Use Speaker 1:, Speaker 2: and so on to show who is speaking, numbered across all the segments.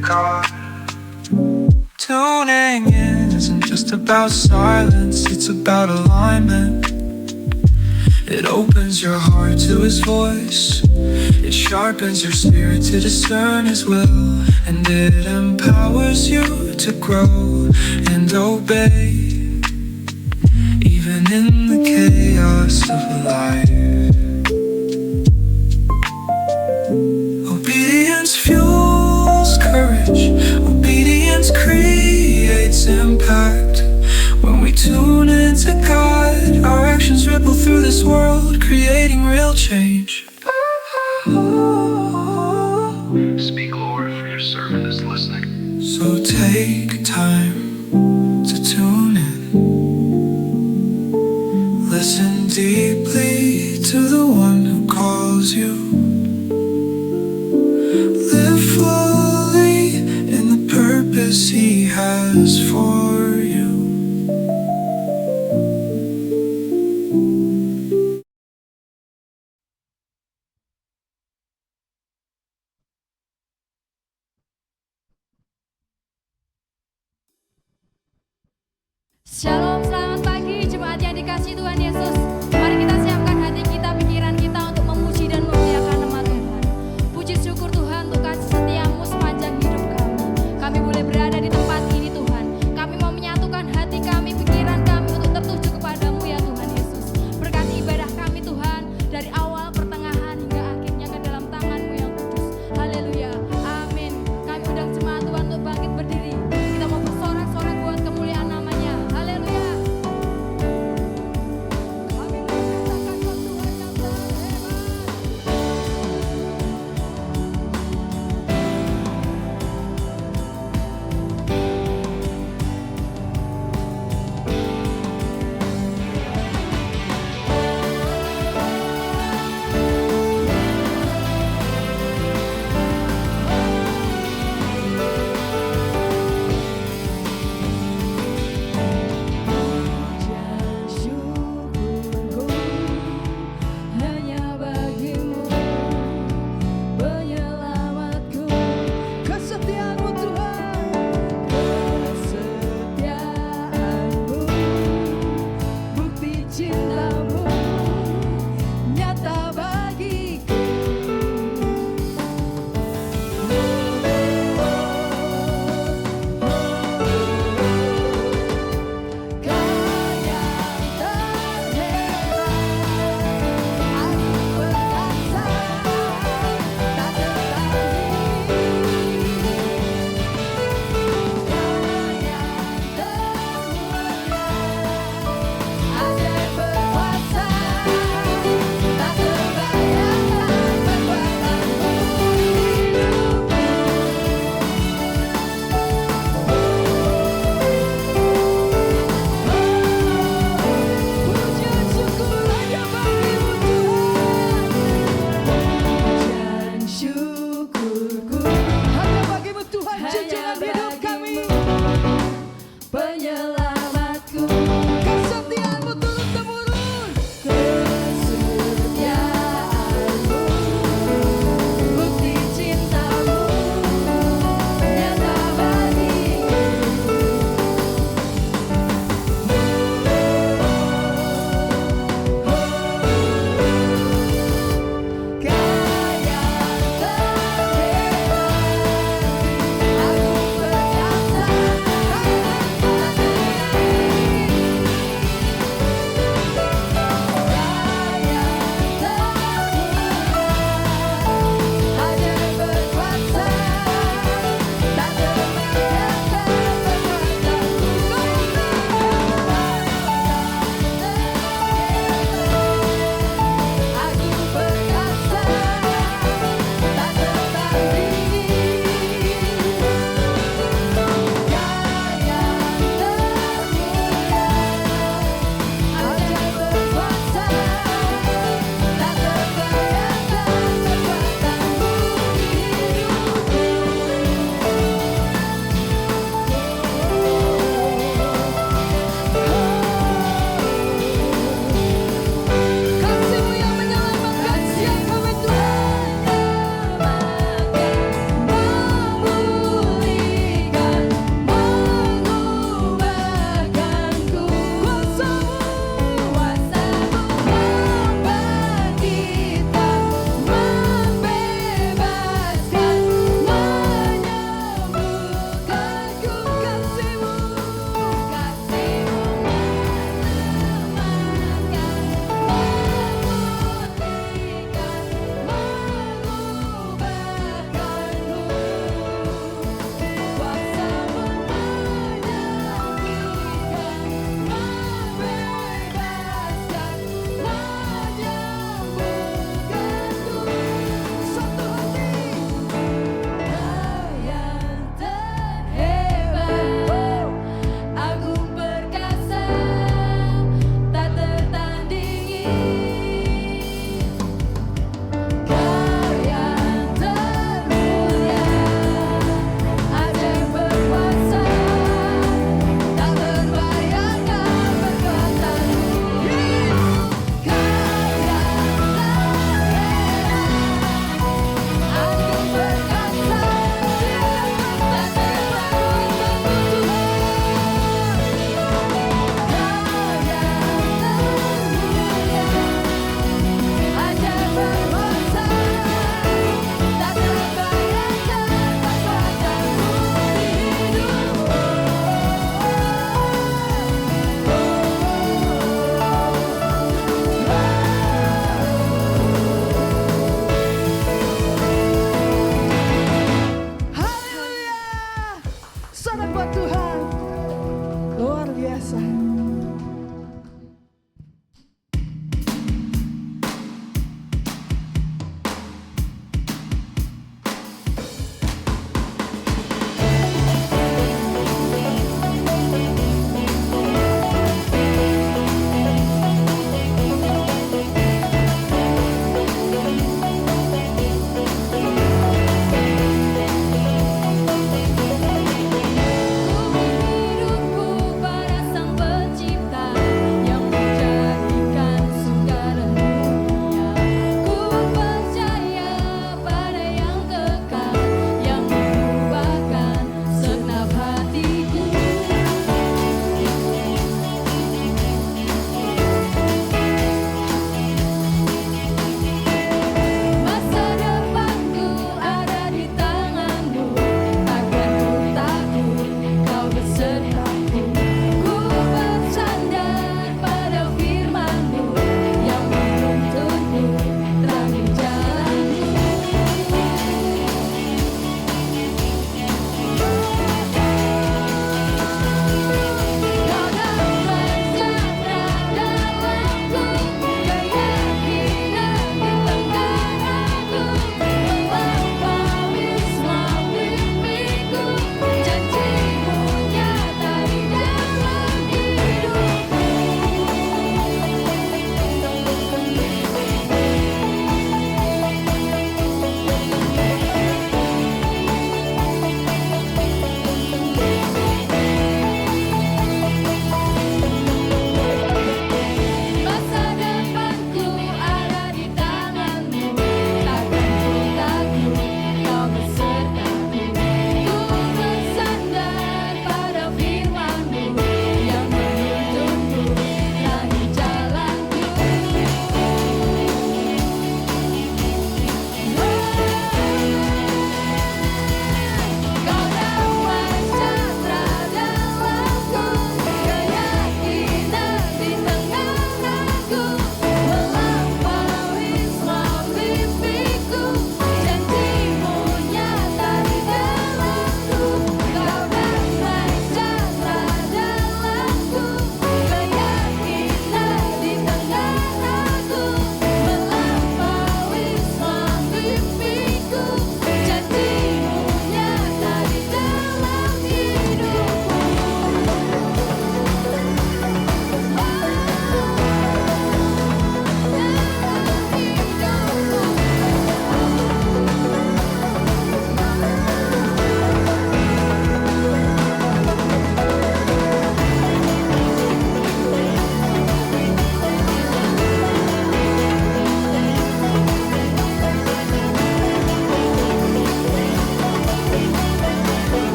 Speaker 1: car. Tuning in isn't just about silence, it's about alignment. It opens your heart to His voice, it sharpens your spirit to discern His will, and it empowers you to grow and obey, even in the chaos of life. Obedience fuels courage, obedience creates impact. When we tune into God, our actions ripple through this world, creating real change. Speak, Lord, for your servant is listening. So take time to tune in. Listen deeply to the one who calls you. Live fully in the purpose He has for you.
Speaker 2: Shalom, selamat pagi jemaat yang dikasihi Tuhan Yesus. Mari kita siapkan hati kita, pikiran kita untuk memuji dan memuliakan nama Tuhan. Puji syukur Tuhan untuk kasih setiamu sepanjang hidup kami. Kami boleh berada di tempat ini Tuhan. Kami mau menyatukan hati kami, pikiran kami untuk tertuju kepadamu ya Tuhan Yesus. Berkati ibadah kami Tuhan, dari awal, pertengahan hingga akhirnya ke dalam tangan-Mu yang kudus. Haleluya, amin. Kami undang jemaat Tuhan untuk bangkit berdiri. Kita mau bersorak-sorak buat kemuliaan namanya. Haleluya.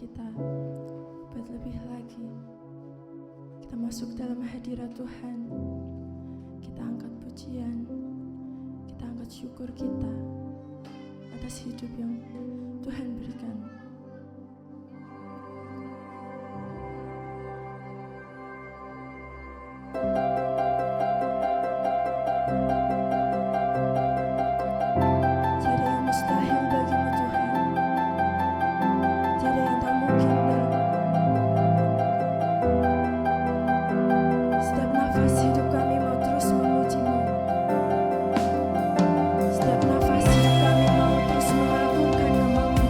Speaker 3: kita buat lebih lagi. Kita masuk dalam hadirat Tuhan. Kita angkat pujian, kita angkat syukur kita atas hidup yang Tuhan berikan. Tiada yang mustahil bagimu Tuhan, tiada yang tak mungkin dalam setiap nafas hidup kami mau terus memuji-Mu. Setiap nafas hidup kami mau terus mengagungkan nama-Mu.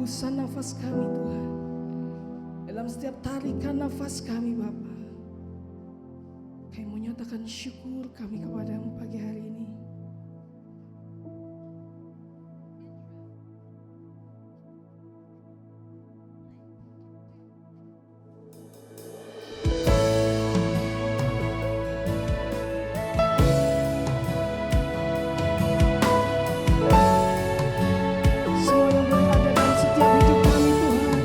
Speaker 4: hembusan nafas kami Tuhan, dalam setiap tarikan nafas kami Bapa, kami menyatakan syukur kami kepadamu pagi hari ini. Semua yang boleh ada dalam setiap hidup kami Tuhan,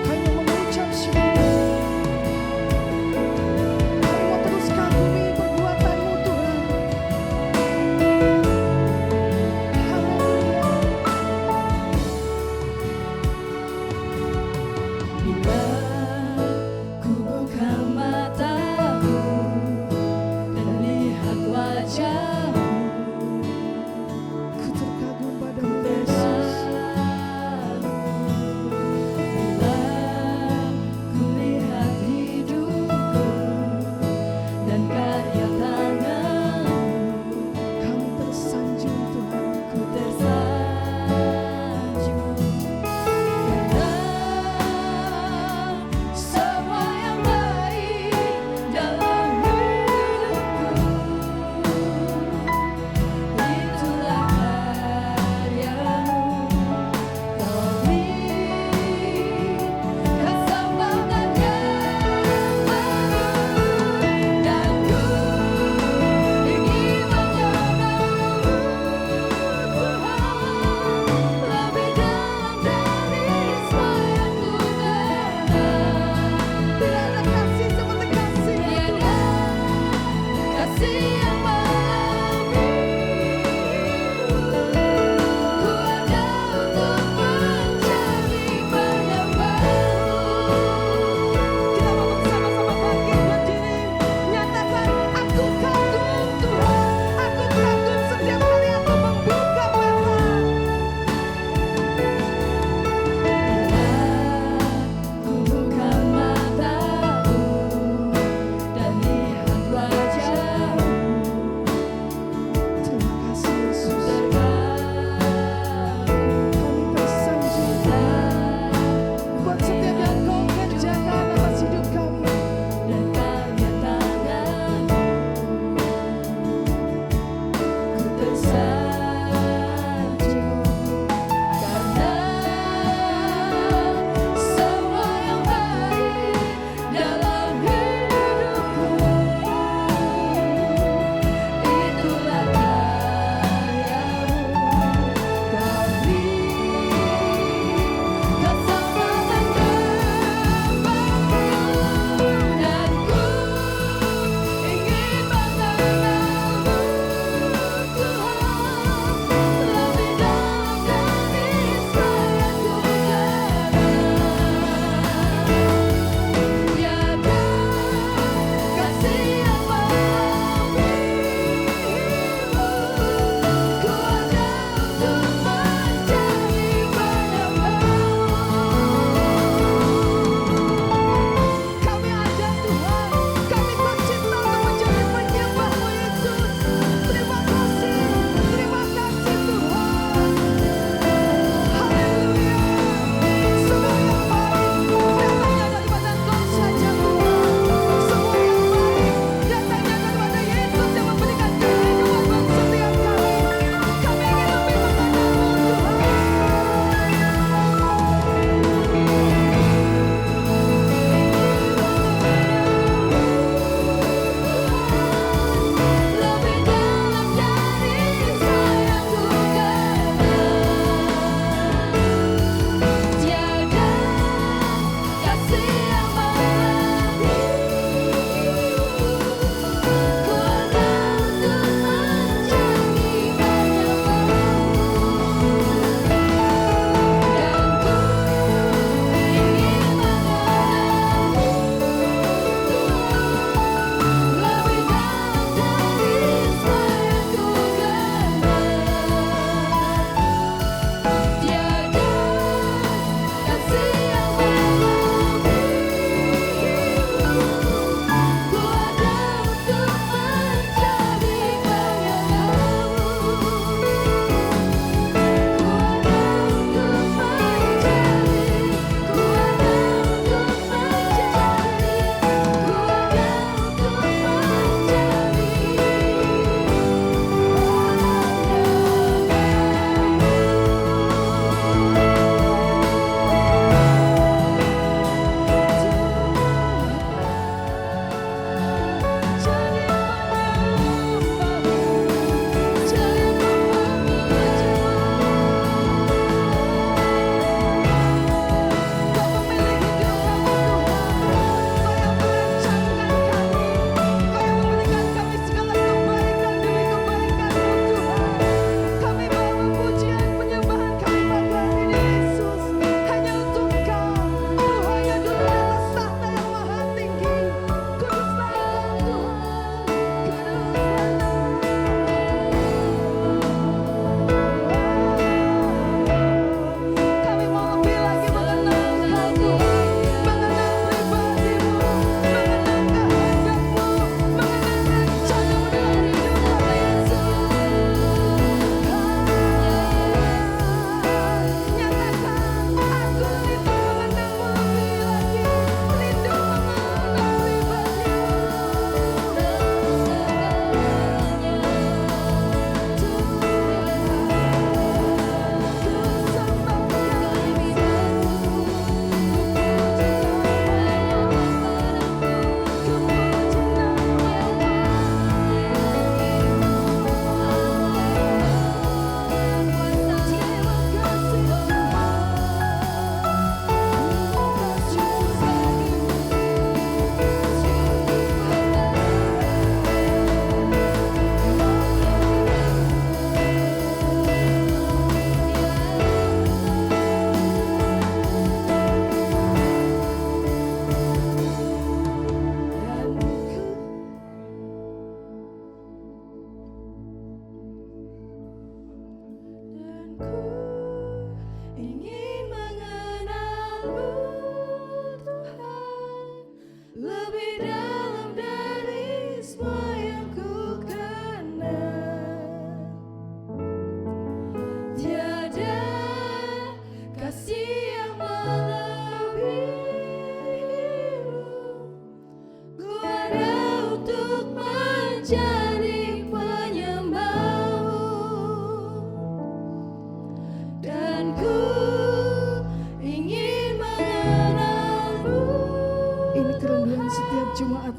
Speaker 4: hanya mengucap syukur. Kami mau terus kagumi perbuatan-Mu Tuhan.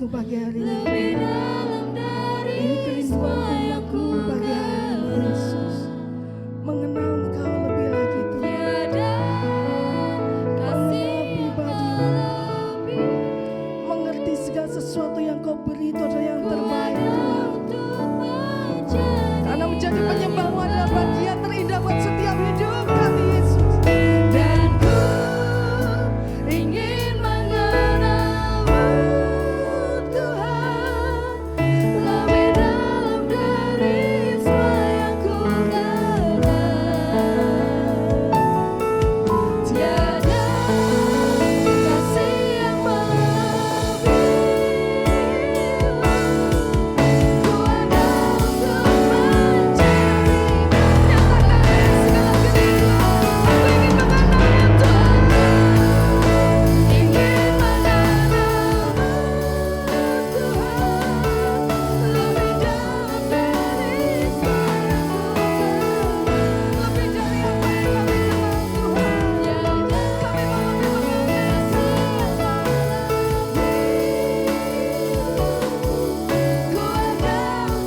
Speaker 4: umatmu pagi hari ini.
Speaker 2: lebih dalam dari
Speaker 4: Ini kerinduan
Speaker 2: semua yang
Speaker 4: umatmu
Speaker 2: ku
Speaker 4: pagi hari ini, Yesus. Mengenal Engkau lebih lagi Tuhan.
Speaker 2: tiada kasih yang lebih
Speaker 4: Mengerti segala sesuatu yang Kau beri itu adalah yang terbaik Tuhan.
Speaker 2: untuk menjadi
Speaker 4: Karena menjadi penyembahmu adalah bagian terindah buat setiap hidup kami, Yesus.
Speaker 2: dan ku ingin mengenalmu Tuhan lebih dalam dari semua yang ku kenal. Tiada kasih yang lebih ku ada untuk mencari. Nyatakan segala kerinduan, aku ingin mengenalmu Tuhan, ingin mengenalmu Tuhan lebih dalam dari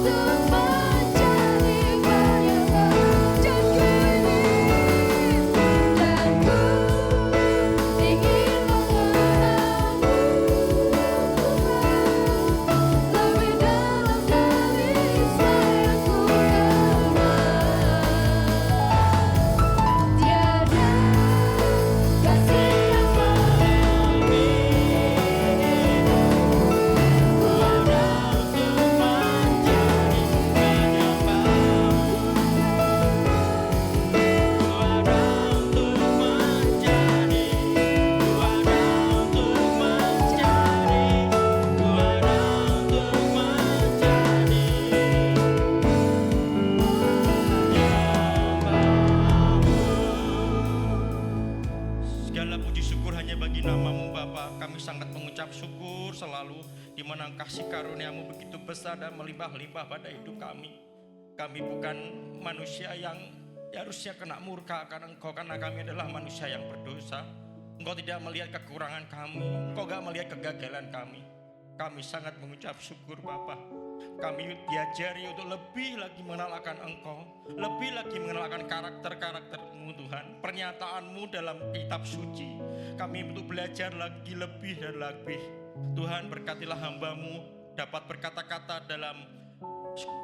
Speaker 2: semua yang ku kenal, lebih dari apa yang kami kenal Tuhan. Kami mau mengenal kasih yang ku ada untuk menjadi penyembah, dan ku ingin mengenalmu lebih dalam dari semua yang ku kenal. Tiada kasih yang lebih ku ada untuk menjadi
Speaker 5: Segala puji syukur hanya bagi nama-Mu Bapa. Kami sangat mengucap syukur selalu di mana kasih karunia-Mu begitu besar dan melimpah-limpah pada hidup kami. Kami bukan manusia yang harusnya kena murka karena Engkau, karena kami adalah manusia yang berdosa. Engkau tidak melihat kekurangan kami, Engkau gak melihat kegagalan kami. Kami sangat mengucap syukur Bapa. Kami diajari untuk lebih lagi mengenalkan Engkau, lebih lagi mengenalkan karakter-karakter-Mu Tuhan, pernyataan-Mu dalam kitab suci. Kami untuk belajar lagi lebih dan lebih. Tuhan, berkatilah hamba-Mu dapat berkata-kata dalam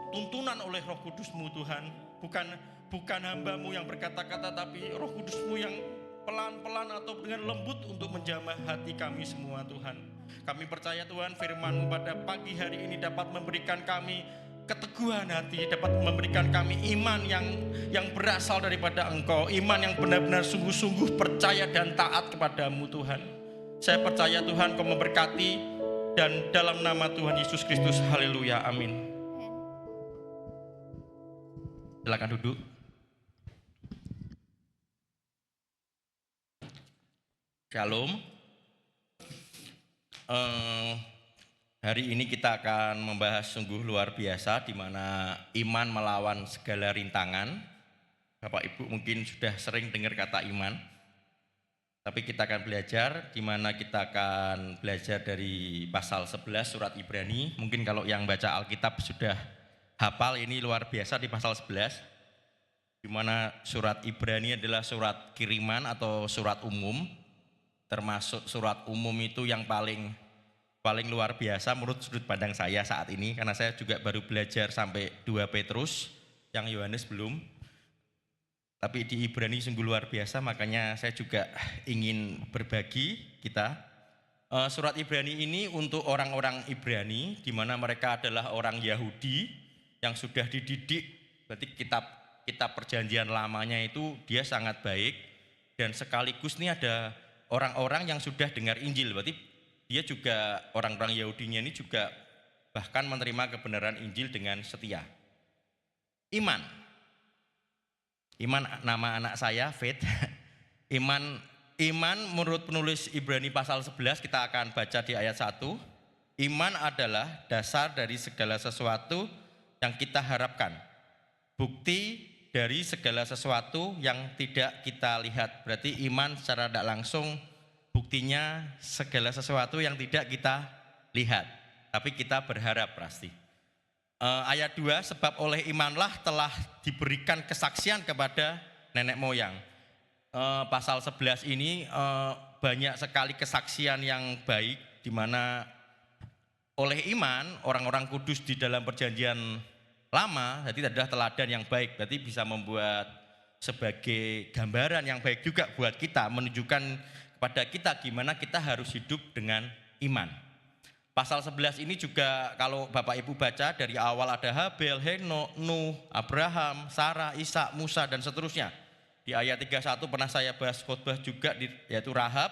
Speaker 5: tuntunan oleh Roh Kudus-Mu Tuhan. Bukan hamba-Mu yang berkata-kata, tapi Roh Kudus-Mu yang pelan-pelan atau dengan lembut untuk menjamah hati kami semua Tuhan. Kami percaya Tuhan, firman-Mu pada pagi hari ini dapat memberikan kami keteguhan hati, dapat memberikan kami iman yang berasal daripada Engkau, iman yang benar-benar sungguh-sungguh percaya dan taat kepadamu Tuhan. Saya percaya Tuhan Kau memberkati, dan dalam nama Tuhan Yesus Kristus, haleluya, amin. Silakan duduk. Shalom. Hari ini kita akan membahas sungguh luar biasa, di mana iman melawan segala rintangan. Bapak Ibu mungkin sudah sering dengar kata iman, tapi kita akan belajar, di mana kita akan belajar dari pasal 11 surat Ibrani. Mungkin kalau yang baca Alkitab sudah hafal, ini luar biasa di pasal 11, di mana surat Ibrani adalah surat kiriman atau surat umum. Termasuk surat umum itu yang paling luar biasa menurut sudut pandang saya saat ini, karena saya juga baru belajar sampai 2 Petrus, yang Yohanes belum. Tapi di Ibrani sungguh luar biasa, makanya saya juga ingin berbagi kita. Surat Ibrani ini untuk orang-orang Ibrani, di mana mereka adalah orang Yahudi yang sudah dididik. Berarti kitab perjanjian lamanya itu dia sangat baik, dan sekaligus ini ada orang-orang yang sudah dengar Injil. Berarti dia juga, orang-orang Yahudinya ini juga bahkan menerima kebenaran Injil dengan setia. Iman nama anak saya, Faith. Iman menurut penulis Ibrani pasal 11, kita akan baca di ayat 1. Iman adalah dasar dari segala sesuatu yang kita harapkan, bukti dari segala sesuatu yang tidak kita lihat. Berarti iman secara tidak langsung buktinya segala sesuatu yang tidak kita lihat. tapi kita berharap pasti. Ayat 2, sebab oleh imanlah telah diberikan kesaksian kepada nenek moyang. Pasal 11 ini banyak sekali kesaksian yang baik, di mana oleh iman orang-orang kudus di dalam perjanjian lama, jadi adalah teladan yang baik, berarti bisa membuat sebagai gambaran yang baik juga buat kita, menunjukkan kepada kita gimana kita harus hidup dengan iman. Pasal 11 ini juga kalau Bapak Ibu baca dari awal ada Habel, Henok, Nuh, Abraham, Sarah, Ishak, Musa dan seterusnya. Di ayat 31 pernah saya bahas khotbah juga yaitu Rahab.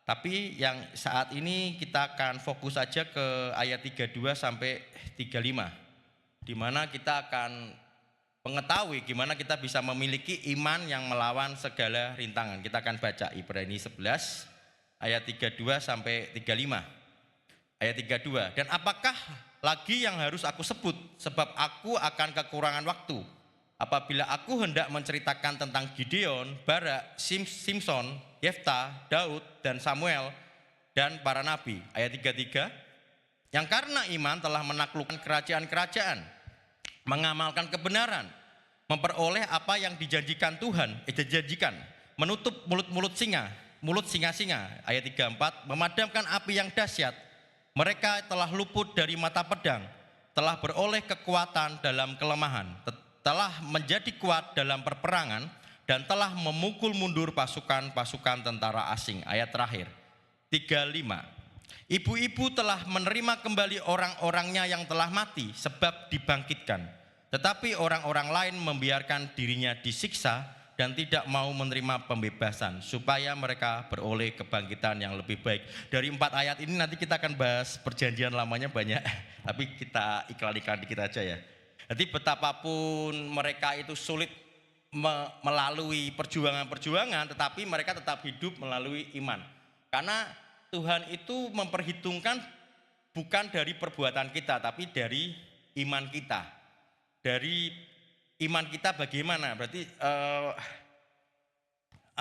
Speaker 5: Tapi yang saat ini kita akan fokus saja ke ayat 32 sampai 35. Di mana kita akan mengetahui gimana kita bisa memiliki iman yang melawan segala rintangan. Kita akan baca Ibrani 11 ayat 32 sampai 35. Ayat 32, dan apakah lagi yang harus aku sebut, sebab aku akan kekurangan waktu. Apabila aku hendak menceritakan tentang Gideon, Barak, Simson, Yefta, Daud, dan Samuel, dan para nabi. Ayat 33, yang karena iman telah menaklukkan kerajaan-kerajaan, mengamalkan kebenaran, memperoleh apa yang dijanjikan Tuhan, menutup mulut singa-singa. Ayat 34, memadamkan api yang dahsyat. Mereka telah luput dari mata pedang, telah beroleh kekuatan dalam kelemahan, telah menjadi kuat dalam perperangan, dan telah memukul mundur pasukan-pasukan tentara asing. Ayat terakhir, 35. Ibu-ibu telah menerima kembali orang-orangnya yang telah mati sebab dibangkitkan. Tetapi orang-orang lain membiarkan dirinya disiksa dan tidak mau menerima pembebasan supaya mereka beroleh kebangkitan yang lebih baik. Dari 4 ayat ini nanti kita akan bahas perjanjian lamanya banyak, tapi kita iklan-iklan dikit aja ya. Jadi betapapun mereka itu sulit melalui perjuangan-perjuangan, tetapi mereka tetap hidup melalui iman. Karena Tuhan itu memperhitungkan bukan dari perbuatan kita, tapi dari iman kita. Dari iman kita bagaimana? Berarti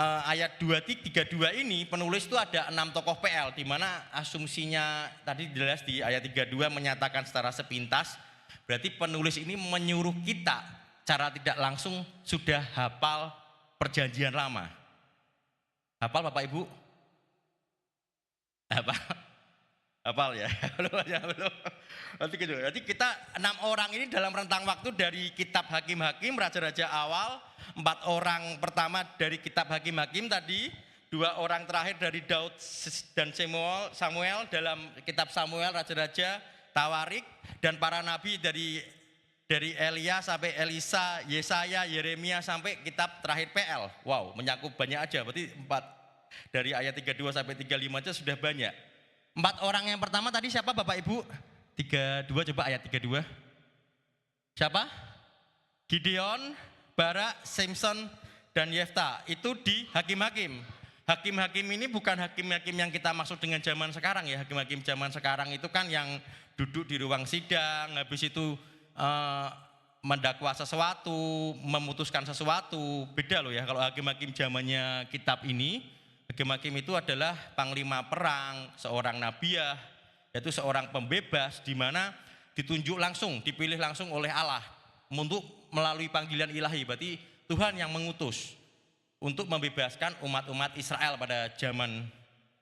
Speaker 5: ayat 32 ini penulis itu ada 6 tokoh PL, di mana asumsinya tadi jelas di ayat 32 menyatakan secara sepintas. Berarti penulis ini menyuruh kita cara tidak langsung sudah hafal perjanjian lama. Hafal Bapak Ibu? Hafal ya? Belum. Nanti kita 6 orang ini dalam rentang waktu dari kitab Hakim-Hakim, Raja-Raja awal, 4 orang pertama dari kitab Hakim-Hakim tadi, 2 orang terakhir dari Daud dan Samuel dalam kitab Samuel, Raja-Raja, Tawarik, dan para nabi dari Elia sampai Elisa, Yesaya, Yeremia sampai kitab terakhir PL. Wow, menyakup banyak aja, berarti 4 dari ayat 32 sampai 35 aja sudah banyak. 4 orang yang pertama tadi siapa Bapak Ibu? 32, coba ayat 32. Siapa? Gideon, Barak, Simson, dan Yefta. Itu di Hakim-Hakim. Hakim-Hakim ini bukan hakim-hakim yang kita maksud dengan zaman sekarang ya. Hakim-hakim zaman sekarang itu kan yang duduk di ruang sidang, habis itu mendakwa sesuatu, memutuskan sesuatu. Beda loh ya kalau hakim-hakim zamannya kitab ini. Hakim-hakim itu adalah panglima perang, seorang nabiah, yaitu seorang pembebas, di mana ditunjuk langsung, dipilih langsung oleh Allah untuk melalui panggilan ilahi. Berarti Tuhan yang mengutus untuk membebaskan umat-umat Israel pada zaman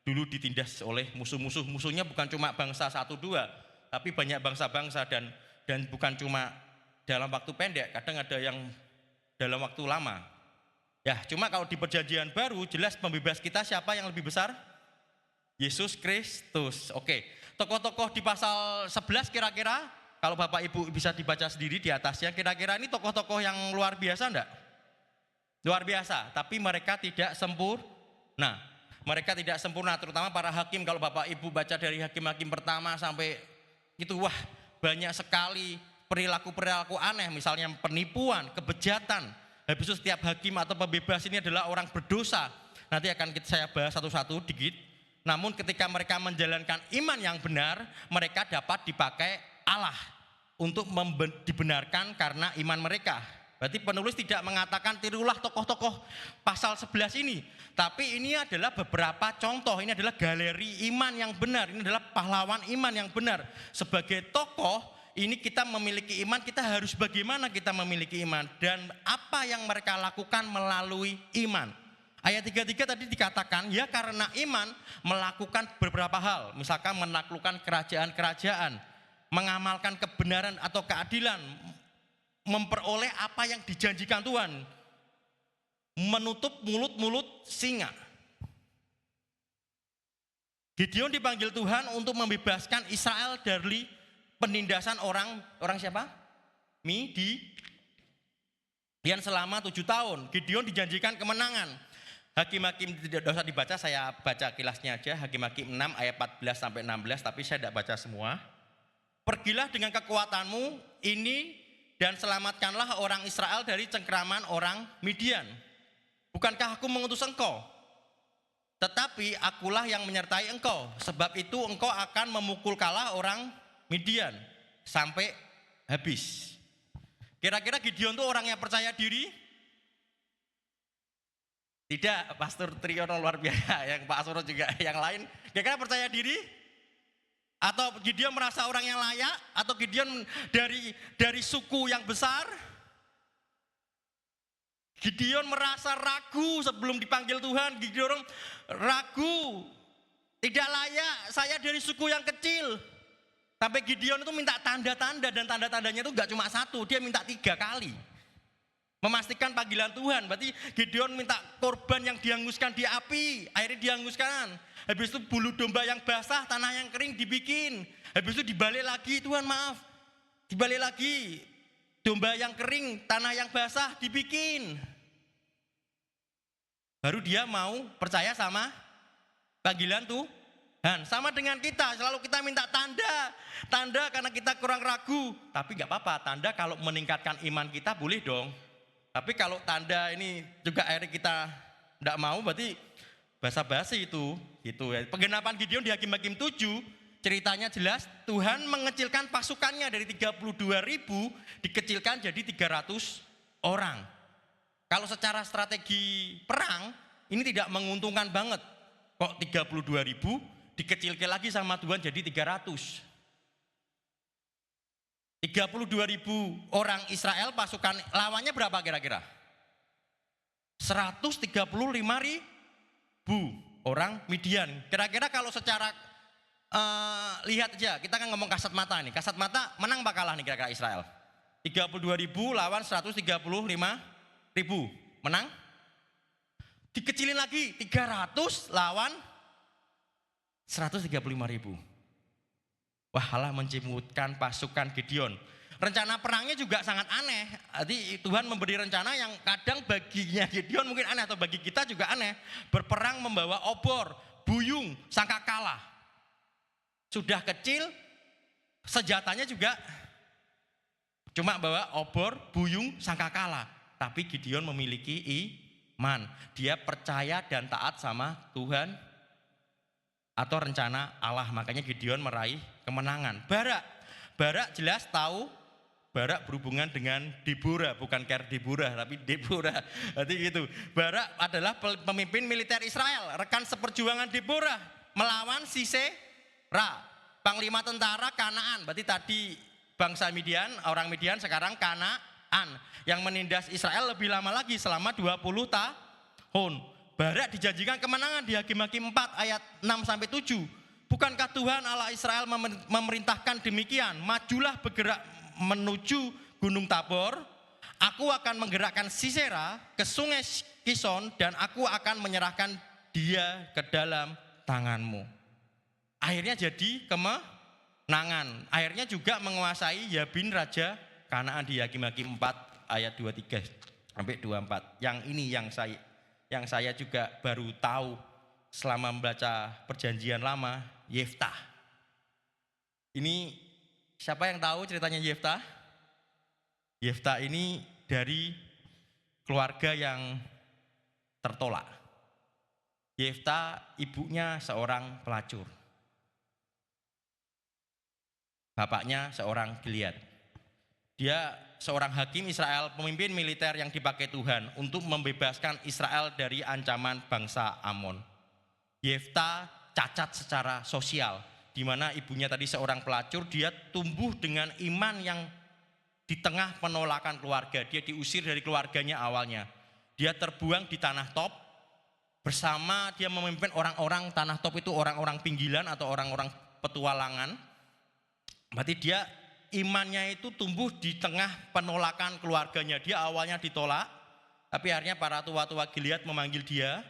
Speaker 5: dulu ditindas oleh musuh-musuh. Musuhnya bukan cuma bangsa 1-2, tapi banyak bangsa-bangsa dan bukan cuma dalam waktu pendek, kadang ada yang dalam waktu lama. Ya, cuma kalau di perjanjian baru jelas pembebas kita siapa yang lebih besar? Yesus Kristus. Oke, tokoh-tokoh di pasal 11 kira-kira, kalau Bapak Ibu bisa dibaca sendiri di atasnya, kira-kira ini tokoh-tokoh yang luar biasa enggak? Luar biasa, tapi mereka tidak sempurna. Mereka tidak sempurna, terutama para hakim. Kalau Bapak Ibu baca dari hakim-hakim pertama sampai itu, wah banyak sekali perilaku-perilaku aneh, misalnya penipuan, kebejatan. Habis itu setiap hakim atau pembebas ini adalah orang berdosa. Nanti akan saya bahas satu-satu dikit. Namun ketika mereka menjalankan iman yang benar, mereka dapat dipakai Allah untuk dibenarkan karena iman mereka. Berarti penulis tidak mengatakan tirulah tokoh-tokoh pasal 11 ini. Tapi ini adalah beberapa contoh, ini adalah galeri iman yang benar, ini adalah pahlawan iman yang benar. Sebagai tokoh, ini kita memiliki iman, kita harus bagaimana kita memiliki iman. Dan apa yang mereka lakukan melalui iman. Ayat 33 tadi dikatakan, ya karena iman melakukan beberapa hal. Misalkan menaklukkan kerajaan-kerajaan, mengamalkan kebenaran atau keadilan, memperoleh apa yang dijanjikan Tuhan, menutup mulut-mulut singa. Gideon dipanggil Tuhan untuk membebaskan Israel dari penindasan orang siapa? Midian selama 7 tahun. Gideon dijanjikan kemenangan. Hakim-Hakim tidak usah dibaca, saya baca kilasnya aja. Hakim-Hakim 6 ayat 14 sampai 16, tapi saya tidak baca semua. Pergilah dengan kekuatanmu ini dan selamatkanlah orang Israel dari cengkraman orang Midian. Bukankah aku mengutus engkau? Tetapi akulah yang menyertai engkau. Sebab itu engkau akan memukul kalah orang Midian sampai habis. Kira-kira Gideon itu orang yang percaya diri? Tidak, Pastor Triyono luar biasa, yang Pak Asoro juga yang lain. Kira-kira percaya diri? Atau Gideon merasa orang yang layak? Atau Gideon dari suku yang besar? Gideon merasa ragu sebelum dipanggil Tuhan. Gideon ragu, tidak layak, saya dari suku yang kecil. Sampai Gideon itu minta tanda-tanda, dan tanda-tandanya itu gak cuma satu, dia minta 3 kali. Memastikan panggilan Tuhan. Berarti Gideon minta korban yang dihanguskan di api, akhirnya dihanguskan. Habis itu bulu domba yang basah, tanah yang kering dibikin. Habis itu dibalik lagi, Tuhan maaf, dibalik lagi. Domba yang kering, tanah yang basah dibikin. Baru dia mau percaya sama panggilan Tuhan. Sama dengan kita, selalu kita minta tanda karena kita kurang ragu. Tapi gak apa-apa, tanda kalau meningkatkan iman kita boleh dong. Tapi kalau tanda ini juga akhirnya kita tidak mau, berarti basa-basi itu. Gitu ya. Penggenapan Gideon di Hakim-Hakim 7, ceritanya jelas, Tuhan mengecilkan pasukannya dari 32.000 dikecilkan jadi 300 orang. Kalau secara strategi perang, ini tidak menguntungkan banget. Kok 32.000 dikecilkan lagi sama Tuhan jadi 300. 32.000 orang Israel, pasukan lawannya berapa kira-kira? 135.000 orang Midian. Kira-kira kalau secara lihat aja, kita kan ngomong kasat mata nih. Kasat mata menang apa kalah nih kira-kira Israel? 32.000 lawan 135.000. Menang? Dikecilin lagi, 300 lawan 135.000. Wah, Allah mencimutkan pasukan Gideon. Rencana perangnya juga sangat aneh. Jadi Tuhan memberi rencana yang kadang baginya Gideon mungkin aneh, atau bagi kita juga aneh. Berperang membawa obor, buyung, sangkakala. Sudah kecil, senjatanya juga cuma bawa obor, buyung, sangkakala. Tapi Gideon memiliki iman. Dia percaya dan taat sama Tuhan atau rencana Allah. Makanya Gideon meraih kemenangan. Barak jelas tahu, Barak berhubungan dengan Deborah, bukan Deborah tapi Deborah. Berarti gitu. Barak adalah pemimpin militer Israel, rekan seperjuangan Deborah melawan Sisera, panglima tentara Kanaan. Berarti tadi bangsa Midian, orang Midian, sekarang Kanaan yang menindas Israel lebih lama lagi selama 20 tahun. Barak dijanjikan kemenangan di Hakim-Hakim 4 ayat 6-7. Bukankah Tuhan Allah Israel memerintahkan demikian? Majulah bergerak menuju Gunung Tabor. Aku akan menggerakkan Sisera ke sungai Kison dan aku akan menyerahkan dia ke dalam tanganmu. Akhirnya jadi kemenangan. Akhirnya juga menguasai Yabin Raja Kanaan di Hakim-Hakim 4 ayat 23-24. Yang ini yang saya juga baru tahu selama membaca Perjanjian Lama, Yeftah. Ini siapa yang tahu ceritanya Yeftah? Yeftah ini dari keluarga yang tertolak. Yeftah ibunya seorang pelacur. Bapaknya seorang Gilead. Dia seorang hakim Israel, pemimpin militer yang dipakai Tuhan untuk membebaskan Israel dari ancaman bangsa Amon. Yefta cacat secara sosial, di mana ibunya tadi seorang pelacur, dia tumbuh dengan iman yang di tengah penolakan keluarga. Dia diusir dari keluarganya awalnya. Dia terbuang di tanah Top, bersama dia memimpin orang-orang. Tanah Top itu orang-orang pinggilan atau orang-orang petualangan. Berarti dia imannya itu tumbuh di tengah penolakan keluarganya. Dia awalnya ditolak, tapi akhirnya para tua-tua Gilead memanggil dia,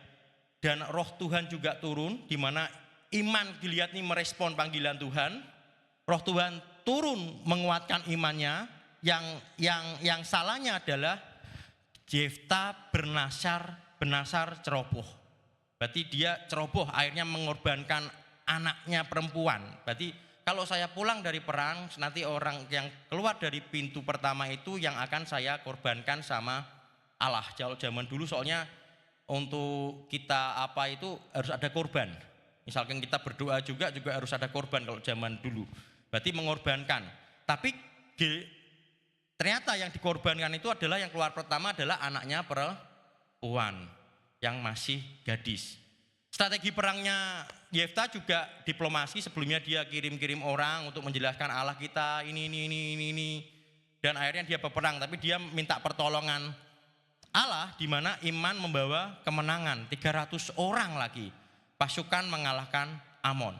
Speaker 5: dan roh Tuhan juga turun, di mana iman Gilead ini merespon panggilan Tuhan. Roh Tuhan turun menguatkan imannya. Yang salahnya adalah Yefta bernasar ceroboh. Berarti dia ceroboh, akhirnya mengorbankan anaknya perempuan. Berarti kalau saya pulang dari perang, nanti orang yang keluar dari pintu pertama itu yang akan saya korbankan sama Allah. Jauh zaman dulu soalnya untuk kita apa itu harus ada korban. Misalkan kita berdoa juga harus ada korban kalau zaman dulu. Berarti mengorbankan. Tapi ternyata yang dikorbankan itu adalah yang keluar pertama adalah anaknya perempuan yang masih gadis. Strategi perangnya Yefta juga diplomasi. Sebelumnya dia kirim-kirim orang untuk menjelaskan Allah kita ini. Dan akhirnya dia berperang, tapi dia minta pertolongan Allah, di mana iman membawa kemenangan. 300 orang lagi pasukan mengalahkan Amon.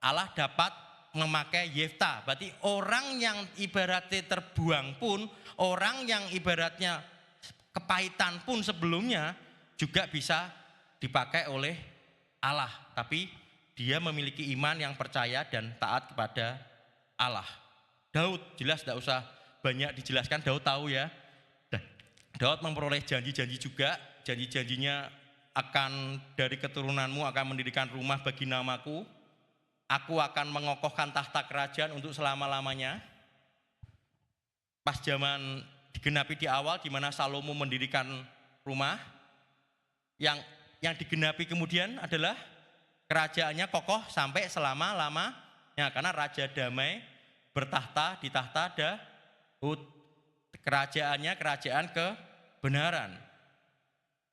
Speaker 5: Allah dapat memakai Yefta. Berarti orang yang ibaratnya terbuang pun, orang yang ibaratnya kepahitan pun sebelumnya juga bisa dipakai oleh Allah. Tapi dia memiliki iman yang percaya dan taat kepada Allah. Daud jelas tidak usah banyak dijelaskan, Daud tahu ya. Daud memperoleh janji-janji juga. Janji-janjinya akan dari keturunanmu akan mendirikan rumah bagi namaku. Aku akan mengokohkan tahta kerajaan untuk selama-lamanya. Pas zaman digenapi di awal, di mana Salomo mendirikan rumah, yang digenapi kemudian adalah kerajaannya kokoh sampai selama-lamanya, karena Raja Damai bertahta di tahta Daud. Kerajaannya kerajaan kebenaran.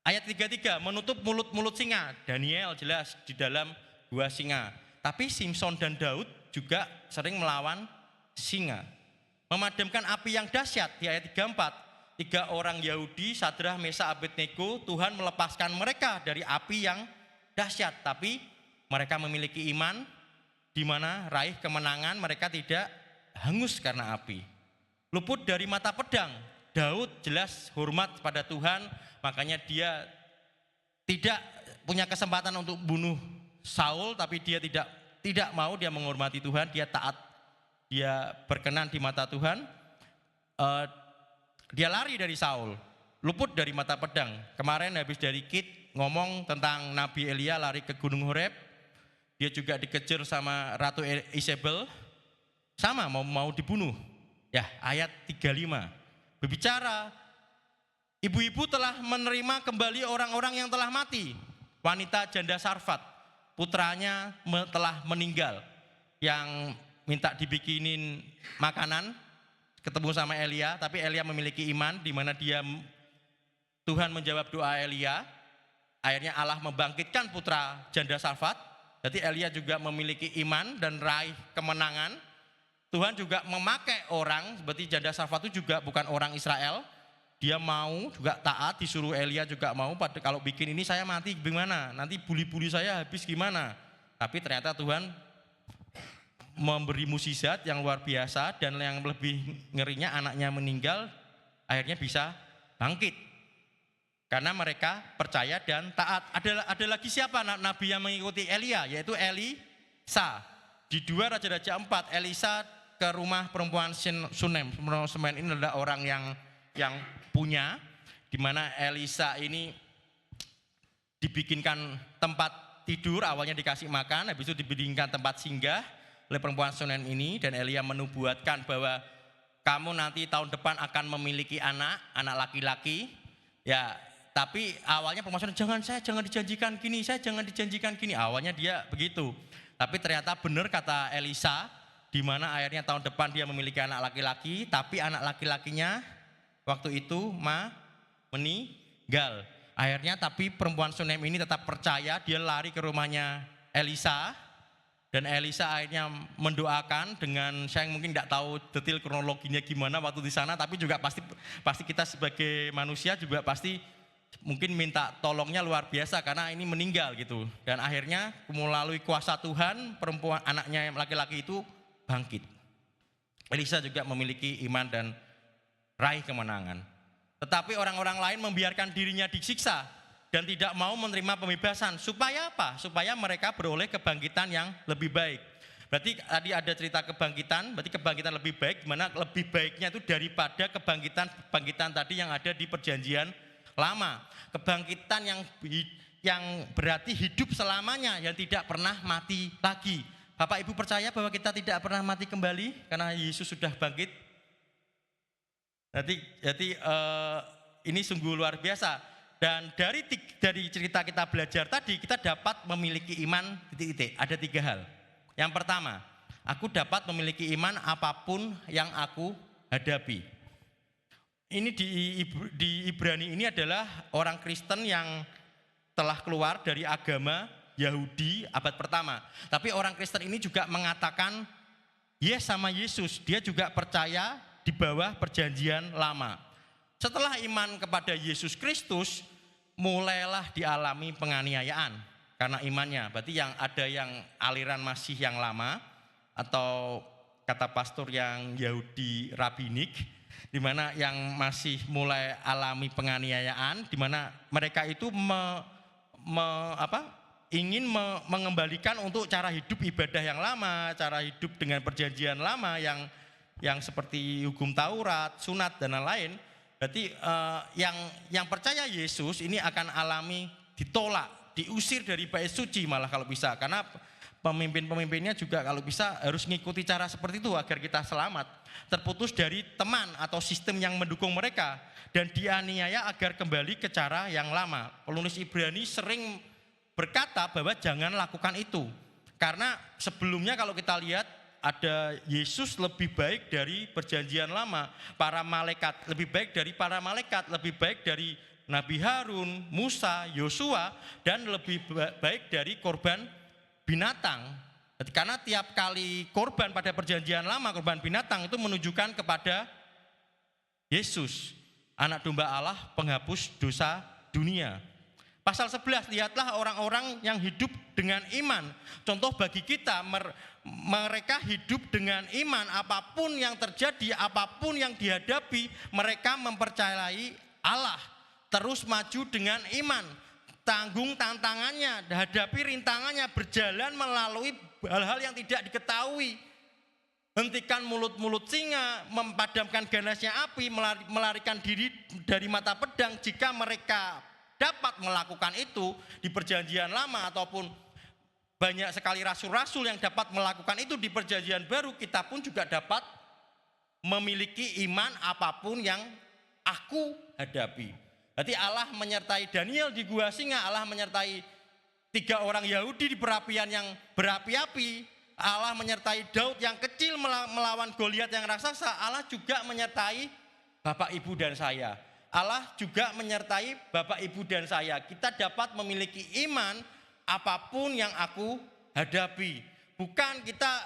Speaker 5: Ayat 33, menutup mulut-mulut singa. Daniel jelas di dalam gua singa. Tapi Simson dan Daud juga sering melawan singa. Memadamkan api yang dahsyat di ayat 34. 3 orang Yahudi, Sadrah, Mesah, Abednego, Tuhan melepaskan mereka dari api yang dahsyat. Tapi mereka memiliki iman, di mana raih kemenangan, mereka tidak hangus karena api. Luput dari mata pedang. Daud jelas hormat pada Tuhan, makanya dia tidak punya kesempatan untuk bunuh Saul, tapi dia tidak mau, dia menghormati Tuhan, dia taat, dia berkenan di mata Tuhan. Dia lari dari Saul, luput dari mata pedang. Kemarin habis dari Kit ngomong tentang Nabi Elia lari ke Gunung Horeb, dia juga dikejar sama Ratu Isabel, sama mau dibunuh. Ya, ayat 35 berbicara, ibu-ibu telah menerima kembali orang-orang yang telah mati. Wanita janda Sarfat, putranya telah meninggal, yang minta dibikinin makanan, ketemu sama Elia, tapi Elia memiliki iman, di mana Tuhan menjawab doa Elia. Akhirnya Allah membangkitkan putra janda Sarfat. Jadi Elia juga memiliki iman dan raih kemenangan. Tuhan juga memakai orang, seperti janda Sarfat itu juga bukan orang Israel. Dia mau juga taat, disuruh Elia juga mau. Kalau bikin ini saya mati gimana? Nanti buli-buli saya habis gimana? Tapi ternyata Tuhan memberi mukjizat yang luar biasa, dan yang lebih ngerinya anaknya meninggal, akhirnya bisa bangkit. Karena mereka percaya dan taat. Ada lagi siapa nabi yang mengikuti Elia, yaitu Elisa. Di 2 Raja-Raja 4, Elisa ke rumah perempuan Sunem. Sunem ini adalah orang yang punya, di mana Elisa ini dibikinkan tempat tidur, awalnya dikasih makan, habis itu dibikinkan tempat singgah oleh perempuan Sunem ini. Dan Elia menubuatkan bahwa kamu nanti tahun depan akan memiliki anak laki-laki. Ya, tapi awalnya perempuan Sunem, jangan dijanjikan gini, saya jangan dijanjikan gini. Awalnya dia begitu. Tapi ternyata benar kata Elisa, di mana akhirnya tahun depan dia memiliki anak laki-laki, tapi anak laki-lakinya waktu itu meninggal. Akhirnya tapi perempuan Sunem ini tetap percaya, dia lari ke rumahnya Elisa, dan Elisa akhirnya mendoakan dengan, saya mungkin tidak tahu detail kronologinya gimana waktu di sana, tapi juga pasti kita sebagai manusia juga pasti mungkin minta tolongnya luar biasa karena ini meninggal gitu. Dan akhirnya melalui kuasa Tuhan, perempuan anaknya yang laki-laki itu bangkit. Elisa juga memiliki iman dan raih kemenangan. Tetapi orang-orang lain membiarkan dirinya disiksa dan tidak mau menerima pembebasan. Supaya apa? Supaya mereka beroleh kebangkitan yang lebih baik. Berarti tadi ada cerita kebangkitan, berarti kebangkitan lebih baik, dimana lebih baiknya itu daripada kebangkitan tadi yang ada di perjanjian lama. Kebangkitan yang berarti hidup selamanya, yang tidak pernah mati lagi. Bapak Ibu percaya bahwa kita tidak pernah mati kembali karena Yesus sudah bangkit? Jadi ini sungguh luar biasa. Dan dari cerita kita belajar tadi, kita dapat memiliki iman titik-titik. Ada 3 hal. Yang pertama, aku dapat memiliki iman apapun yang aku hadapi. Ini di Ibrani ini adalah orang Kristen yang telah keluar dari agama Yahudi abad pertama. Tapi orang Kristen ini juga mengatakan yes sama Yesus. Dia juga percaya di bawah perjanjian lama. Setelah iman kepada Yesus Kristus, mulailah dialami penganiayaan karena imannya. Berarti ada yang aliran masih yang lama, atau kata pastor yang Yahudi rabbinik, di mana yang masih mulai alami penganiayaan, di mana mereka itu ingin mengembalikan untuk cara hidup ibadah yang lama, cara hidup dengan perjanjian lama yang seperti hukum Taurat, sunat dan lain-lain. Berarti yang percaya Yesus ini akan alami ditolak, diusir dari bait suci malah kalau bisa, karena pemimpin-pemimpinnya juga kalau bisa harus mengikuti cara seperti itu agar kita selamat, terputus dari teman atau sistem yang mendukung mereka dan dianiaya agar kembali ke cara yang lama. Penulis Ibrani sering berkata bahwa jangan lakukan itu, karena sebelumnya kalau kita lihat ada Yesus lebih baik dari perjanjian lama, para malaikat lebih baik dari para malaikat, lebih baik dari Nabi Harun, Musa, Yosua, dan lebih baik dari korban binatang. Karena tiap kali korban pada perjanjian lama, korban binatang itu menunjukkan kepada Yesus, anak domba Allah, penghapus dosa dunia. Pasal 11, lihatlah orang-orang yang hidup dengan iman. Contoh bagi kita, mereka hidup dengan iman. Apapun yang terjadi, apapun yang dihadapi, mereka mempercayai Allah. Terus maju dengan iman. Tanggung tantangannya, hadapi rintangannya, berjalan melalui hal-hal yang tidak diketahui. Hentikan mulut-mulut singa, memadamkan ganasnya api, melarikan diri dari mata pedang. Jika mereka dapat melakukan itu di perjanjian lama, ataupun banyak sekali rasul-rasul yang dapat melakukan itu di perjanjian baru, kita pun juga dapat memiliki iman apapun yang aku hadapi. Berarti Allah menyertai Daniel di gua singa, Allah menyertai 3 orang Yahudi di perapian yang berapi-api, Allah menyertai Daud yang kecil melawan Goliat yang raksasa, Allah juga menyertai Bapak Ibu dan saya. Allah juga menyertai Bapak Ibu dan saya. Kita dapat memiliki iman apapun yang aku hadapi. Bukan kita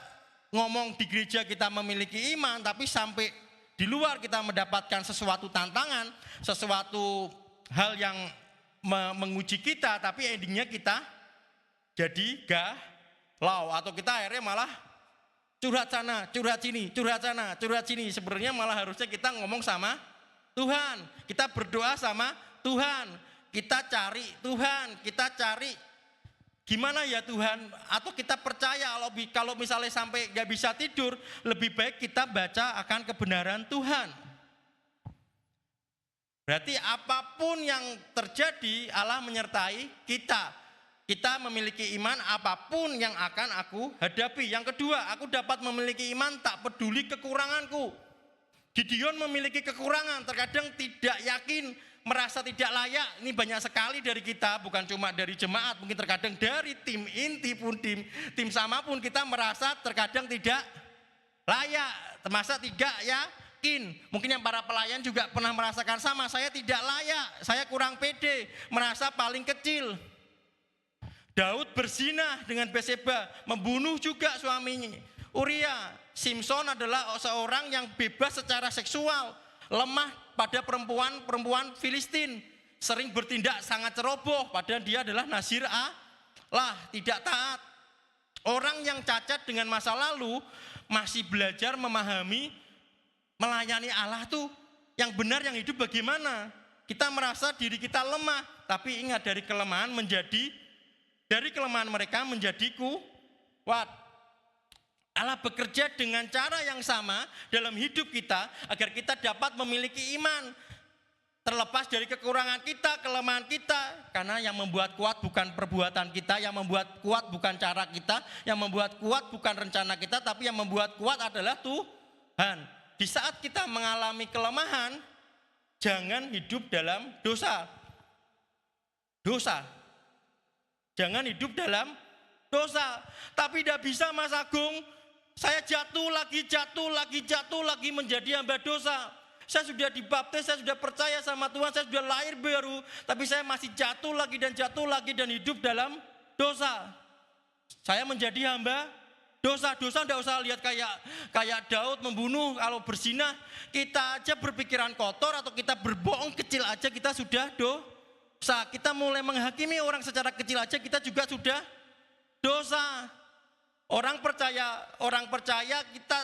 Speaker 5: ngomong di gereja kita memiliki iman, tapi sampai di luar kita mendapatkan sesuatu tantangan, sesuatu hal yang menguji kita, tapi endingnya kita jadi galau, atau kita akhirnya malah curhat sana, curhat sini, curhat sana, curhat sini. Sebenarnya malah harusnya kita ngomong sama Tuhan, kita berdoa sama Tuhan, kita cari Tuhan, kita cari gimana ya Tuhan, atau kita percaya kalau misalnya sampai gak bisa tidur, lebih baik kita baca akan kebenaran Tuhan. Berarti apapun yang terjadi, Allah menyertai kita. Kita memiliki iman apapun yang akan aku hadapi. Yang kedua, aku dapat memiliki iman tak peduli kekuranganku. Gideon memiliki kekurangan, terkadang tidak yakin, merasa tidak layak. Ini banyak sekali dari kita, bukan cuma dari jemaat, mungkin terkadang dari tim inti pun tim sama pun kita merasa terkadang tidak layak, masa tidak yakin? Mungkin yang para pelayan juga pernah merasakan sama, saya tidak layak, saya kurang pede, merasa paling kecil. Daud berzina dengan Batseba, membunuh juga suaminya Uria. Simson adalah seorang yang bebas secara seksual, lemah pada perempuan Filistin, sering bertindak sangat ceroboh, padahal dia adalah Nazir Allah, tidak taat. Orang yang cacat dengan masa lalu masih belajar memahami, melayani Allah tuh yang benar, yang hidup bagaimana. Kita merasa diri kita lemah, tapi ingat dari kelemahan mereka menjadi kuat. Allah bekerja dengan cara yang sama dalam hidup kita agar kita dapat memiliki iman. Terlepas dari kekurangan kita, kelemahan kita. Karena yang membuat kuat bukan perbuatan kita, yang membuat kuat bukan cara kita, yang membuat kuat bukan rencana kita, tapi yang membuat kuat adalah Tuhan. Di saat kita mengalami kelemahan, jangan hidup dalam dosa. Jangan hidup dalam dosa. Tapi tidak bisa Mas Agung, saya jatuh lagi menjadi hamba dosa. Saya sudah dibaptis, saya sudah percaya sama Tuhan, saya sudah lahir baru, tapi saya masih jatuh lagi dan hidup dalam dosa. Saya menjadi hamba dosa. Tidak usah lihat kayak Daud membunuh, kalau berzina, kita aja berpikiran kotor atau kita berbohong kecil aja kita sudah dosa. Kita mulai menghakimi orang secara kecil aja kita juga sudah dosa. Orang percaya kita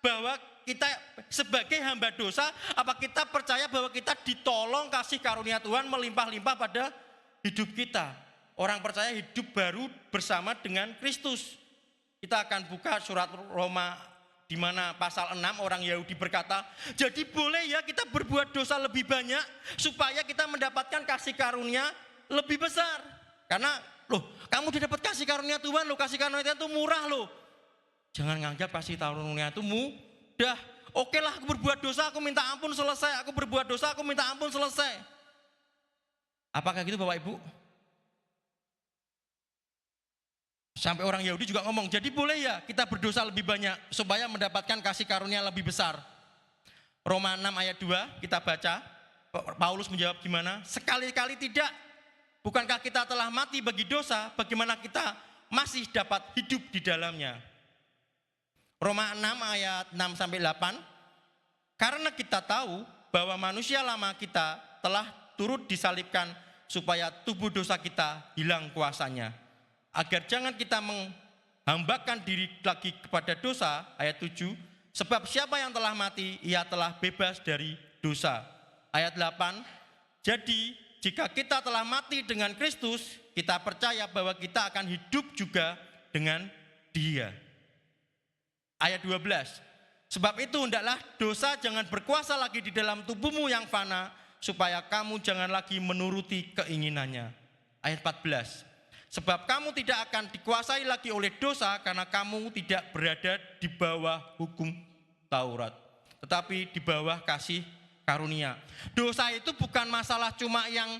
Speaker 5: bahwa kita sebagai hamba dosa, apa kita percaya bahwa kita ditolong kasih karunia Tuhan melimpah-limpah pada hidup kita. Orang percaya hidup baru bersama dengan Kristus. Kita akan buka surat Roma di mana pasal 6 orang Yahudi berkata, jadi boleh ya kita berbuat dosa lebih banyak supaya kita mendapatkan kasih karunia lebih besar. Karena kamu sudah dapat kasih karunia Tuhan, kasih karunia Tuhan itu murah loh. Jangan nganggap kasih karunia itu mudah. Oke lah, aku berbuat dosa, aku minta ampun, selesai. Aku berbuat dosa, aku minta ampun, selesai. Apakah gitu Bapak Ibu? Sampai orang Yahudi juga ngomong, jadi boleh ya kita berdosa lebih banyak supaya mendapatkan kasih karunia lebih besar. Roma 6 ayat 2 kita baca, Paulus menjawab gimana? Sekali-kali tidak. Bukankah kita telah mati bagi dosa, bagaimana kita masih dapat hidup di dalamnya? Roma 6 ayat 6-8, karena kita tahu bahwa manusia lama kita telah turut disalibkan supaya tubuh dosa kita hilang kuasanya. Agar jangan kita menghambakan diri lagi kepada dosa, ayat 7, sebab siapa yang telah mati, ia telah bebas dari dosa. Ayat 8, jadi jika kita telah mati dengan Kristus, kita percaya bahwa kita akan hidup juga dengan Dia. Ayat 12, sebab itu hendaklah dosa jangan berkuasa lagi di dalam tubuhmu yang fana, supaya kamu jangan lagi menuruti keinginannya. Ayat 14, sebab kamu tidak akan dikuasai lagi oleh dosa karena kamu tidak berada di bawah hukum Taurat, tetapi di bawah kasih karunia. Dosa itu bukan masalah cuma yang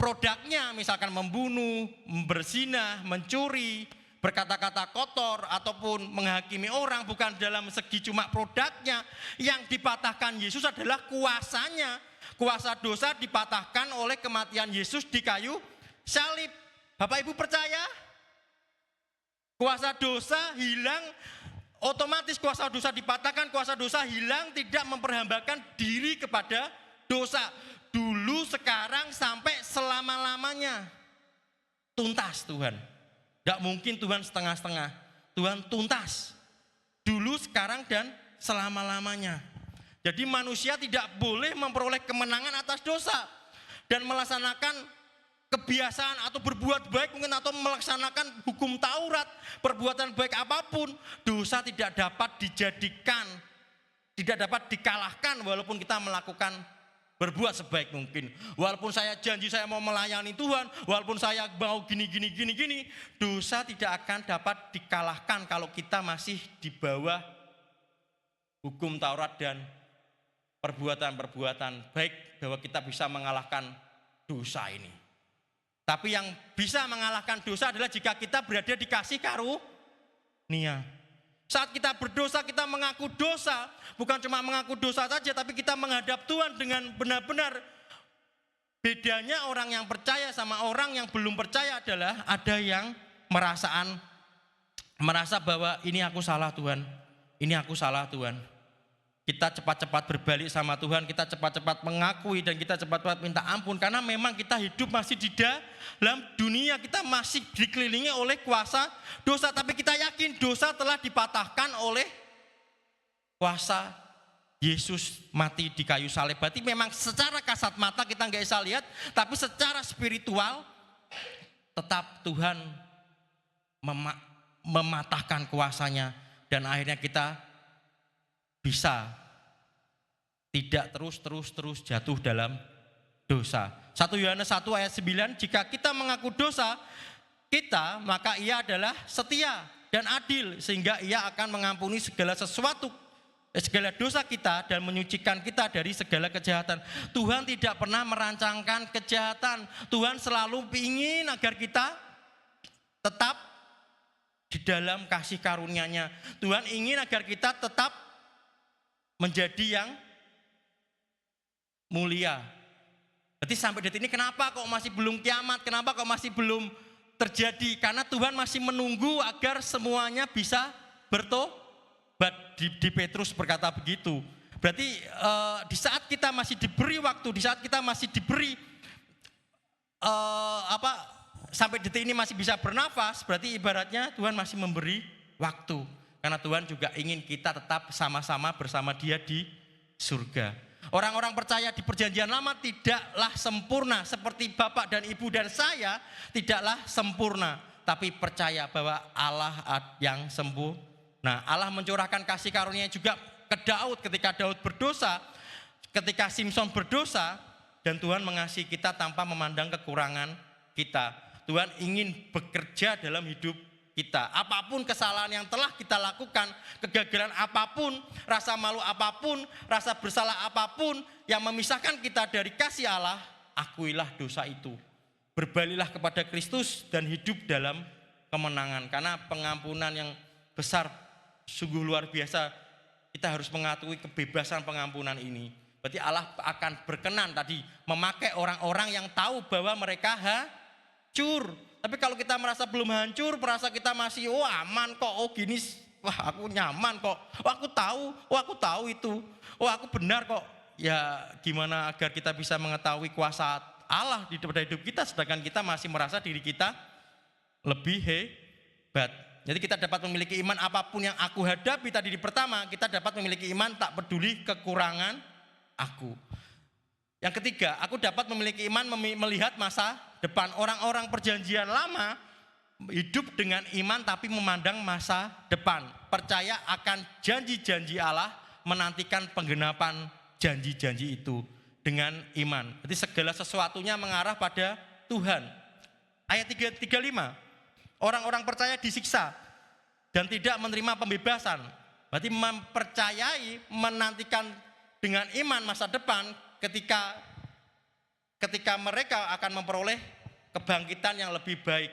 Speaker 5: produknya, misalkan membunuh, berzina, mencuri, berkata-kata kotor, ataupun menghakimi orang, bukan dalam segi cuma produknya. Yang dipatahkan Yesus adalah kuasanya. Kuasa dosa dipatahkan oleh kematian Yesus di kayu salib. Bapak Ibu percaya? Kuasa dosa hilang, otomatis kuasa dosa dipatahkan, kuasa dosa hilang, tidak memperhambakan diri kepada dosa. Dulu, sekarang, sampai selama-lamanya. Tuntas Tuhan. Tidak mungkin Tuhan setengah-setengah. Tuhan tuntas. Dulu, sekarang, dan selama-lamanya. Jadi manusia tidak boleh memperoleh kemenangan atas dosa. Dan melaksanakan kebiasaan atau berbuat baik mungkin, atau melaksanakan hukum Taurat, perbuatan baik apapun, dosa tidak dapat dijadikan, tidak dapat dikalahkan walaupun kita melakukan berbuat sebaik mungkin. Walaupun saya janji saya mau melayani Tuhan, walaupun saya mau gini, dosa tidak akan dapat dikalahkan kalau kita masih di bawah hukum Taurat dan perbuatan-perbuatan baik, bahwa kita bisa mengalahkan dosa ini. Tapi yang bisa mengalahkan dosa adalah jika kita berada di kasih karunia. Saat kita berdosa, kita mengaku dosa. Bukan cuma mengaku dosa saja, tapi kita menghadap Tuhan dengan benar-benar. Bedanya orang yang percaya sama orang yang belum percaya adalah ada yang merasa bahwa ini aku salah Tuhan. Ini aku salah Tuhan. Kita cepat-cepat berbalik sama Tuhan, kita cepat-cepat mengakui dan kita cepat-cepat minta ampun. Karena memang kita hidup masih di dalam dunia, kita masih dikelilingi oleh kuasa dosa. Tapi kita yakin dosa telah dipatahkan oleh kuasa Yesus mati di kayu salib. Berarti memang secara kasat mata kita nggak bisa lihat, tapi secara spiritual tetap Tuhan mematahkan kuasanya. Dan akhirnya kita bisa tidak terus jatuh dalam dosa. 1 Yohanes 1 ayat 9, jika kita mengaku dosa kita, maka ia adalah setia dan adil, sehingga ia akan mengampuni segala dosa kita dan menyucikan kita dari segala kejahatan. Tuhan tidak pernah merancangkan kejahatan. Tuhan selalu ingin agar kita tetap di dalam kasih karunia-Nya. Tuhan ingin agar kita tetap menjadi yang mulia. Berarti sampai detik ini kenapa kok masih belum kiamat? Kenapa kok masih belum terjadi? Karena Tuhan masih menunggu agar semuanya bisa bertobat. Di Petrus berkata begitu. Berarti di saat kita masih diberi waktu, di saat kita masih diberi sampai detik ini masih bisa bernafas, berarti ibaratnya Tuhan masih memberi waktu. Karena Tuhan juga ingin kita tetap sama-sama bersama Dia di surga. Orang-orang percaya di perjanjian lama tidaklah sempurna, seperti Bapak dan Ibu dan saya tidaklah sempurna, tapi percaya bahwa Allah yang sempurna. Allah mencurahkan kasih karunia juga ke Daud ketika Daud berdosa, ketika Simson berdosa, dan Tuhan mengasihi kita tanpa memandang kekurangan kita. Tuhan ingin bekerja dalam hidup kita. Apapun kesalahan yang telah kita lakukan, kegagalan apapun, rasa malu apapun, rasa bersalah apapun yang memisahkan kita dari kasih Allah, akuilah dosa itu. Berbalilah kepada Kristus dan hidup dalam kemenangan. Karena pengampunan yang besar, sungguh luar biasa, kita harus mengakui kebebasan pengampunan ini. Berarti Allah akan berkenan tadi memakai orang-orang yang tahu bahwa mereka hancur. Tapi kalau kita merasa belum hancur, merasa kita masih aman kok, gini, aku nyaman kok, aku tahu itu, aku benar kok. Ya gimana agar kita bisa mengetahui kuasa Allah di dalam hidup kita, sedangkan kita masih merasa diri kita lebih hebat. Jadi kita dapat memiliki iman apapun yang aku hadapi tadi di pertama, kita dapat memiliki iman tak peduli kekurangan aku. Yang ketiga, aku dapat memiliki iman melihat masa depan. Orang-orang perjanjian lama hidup dengan iman tapi memandang masa depan. Percaya akan janji-janji Allah, menantikan penggenapan janji-janji itu dengan iman. Jadi segala sesuatunya mengarah pada Tuhan. Ayat 35, orang-orang percaya disiksa dan tidak menerima pembebasan. Berarti mempercayai, menantikan dengan iman masa depan ketika mereka akan memperoleh kebangkitan yang lebih baik.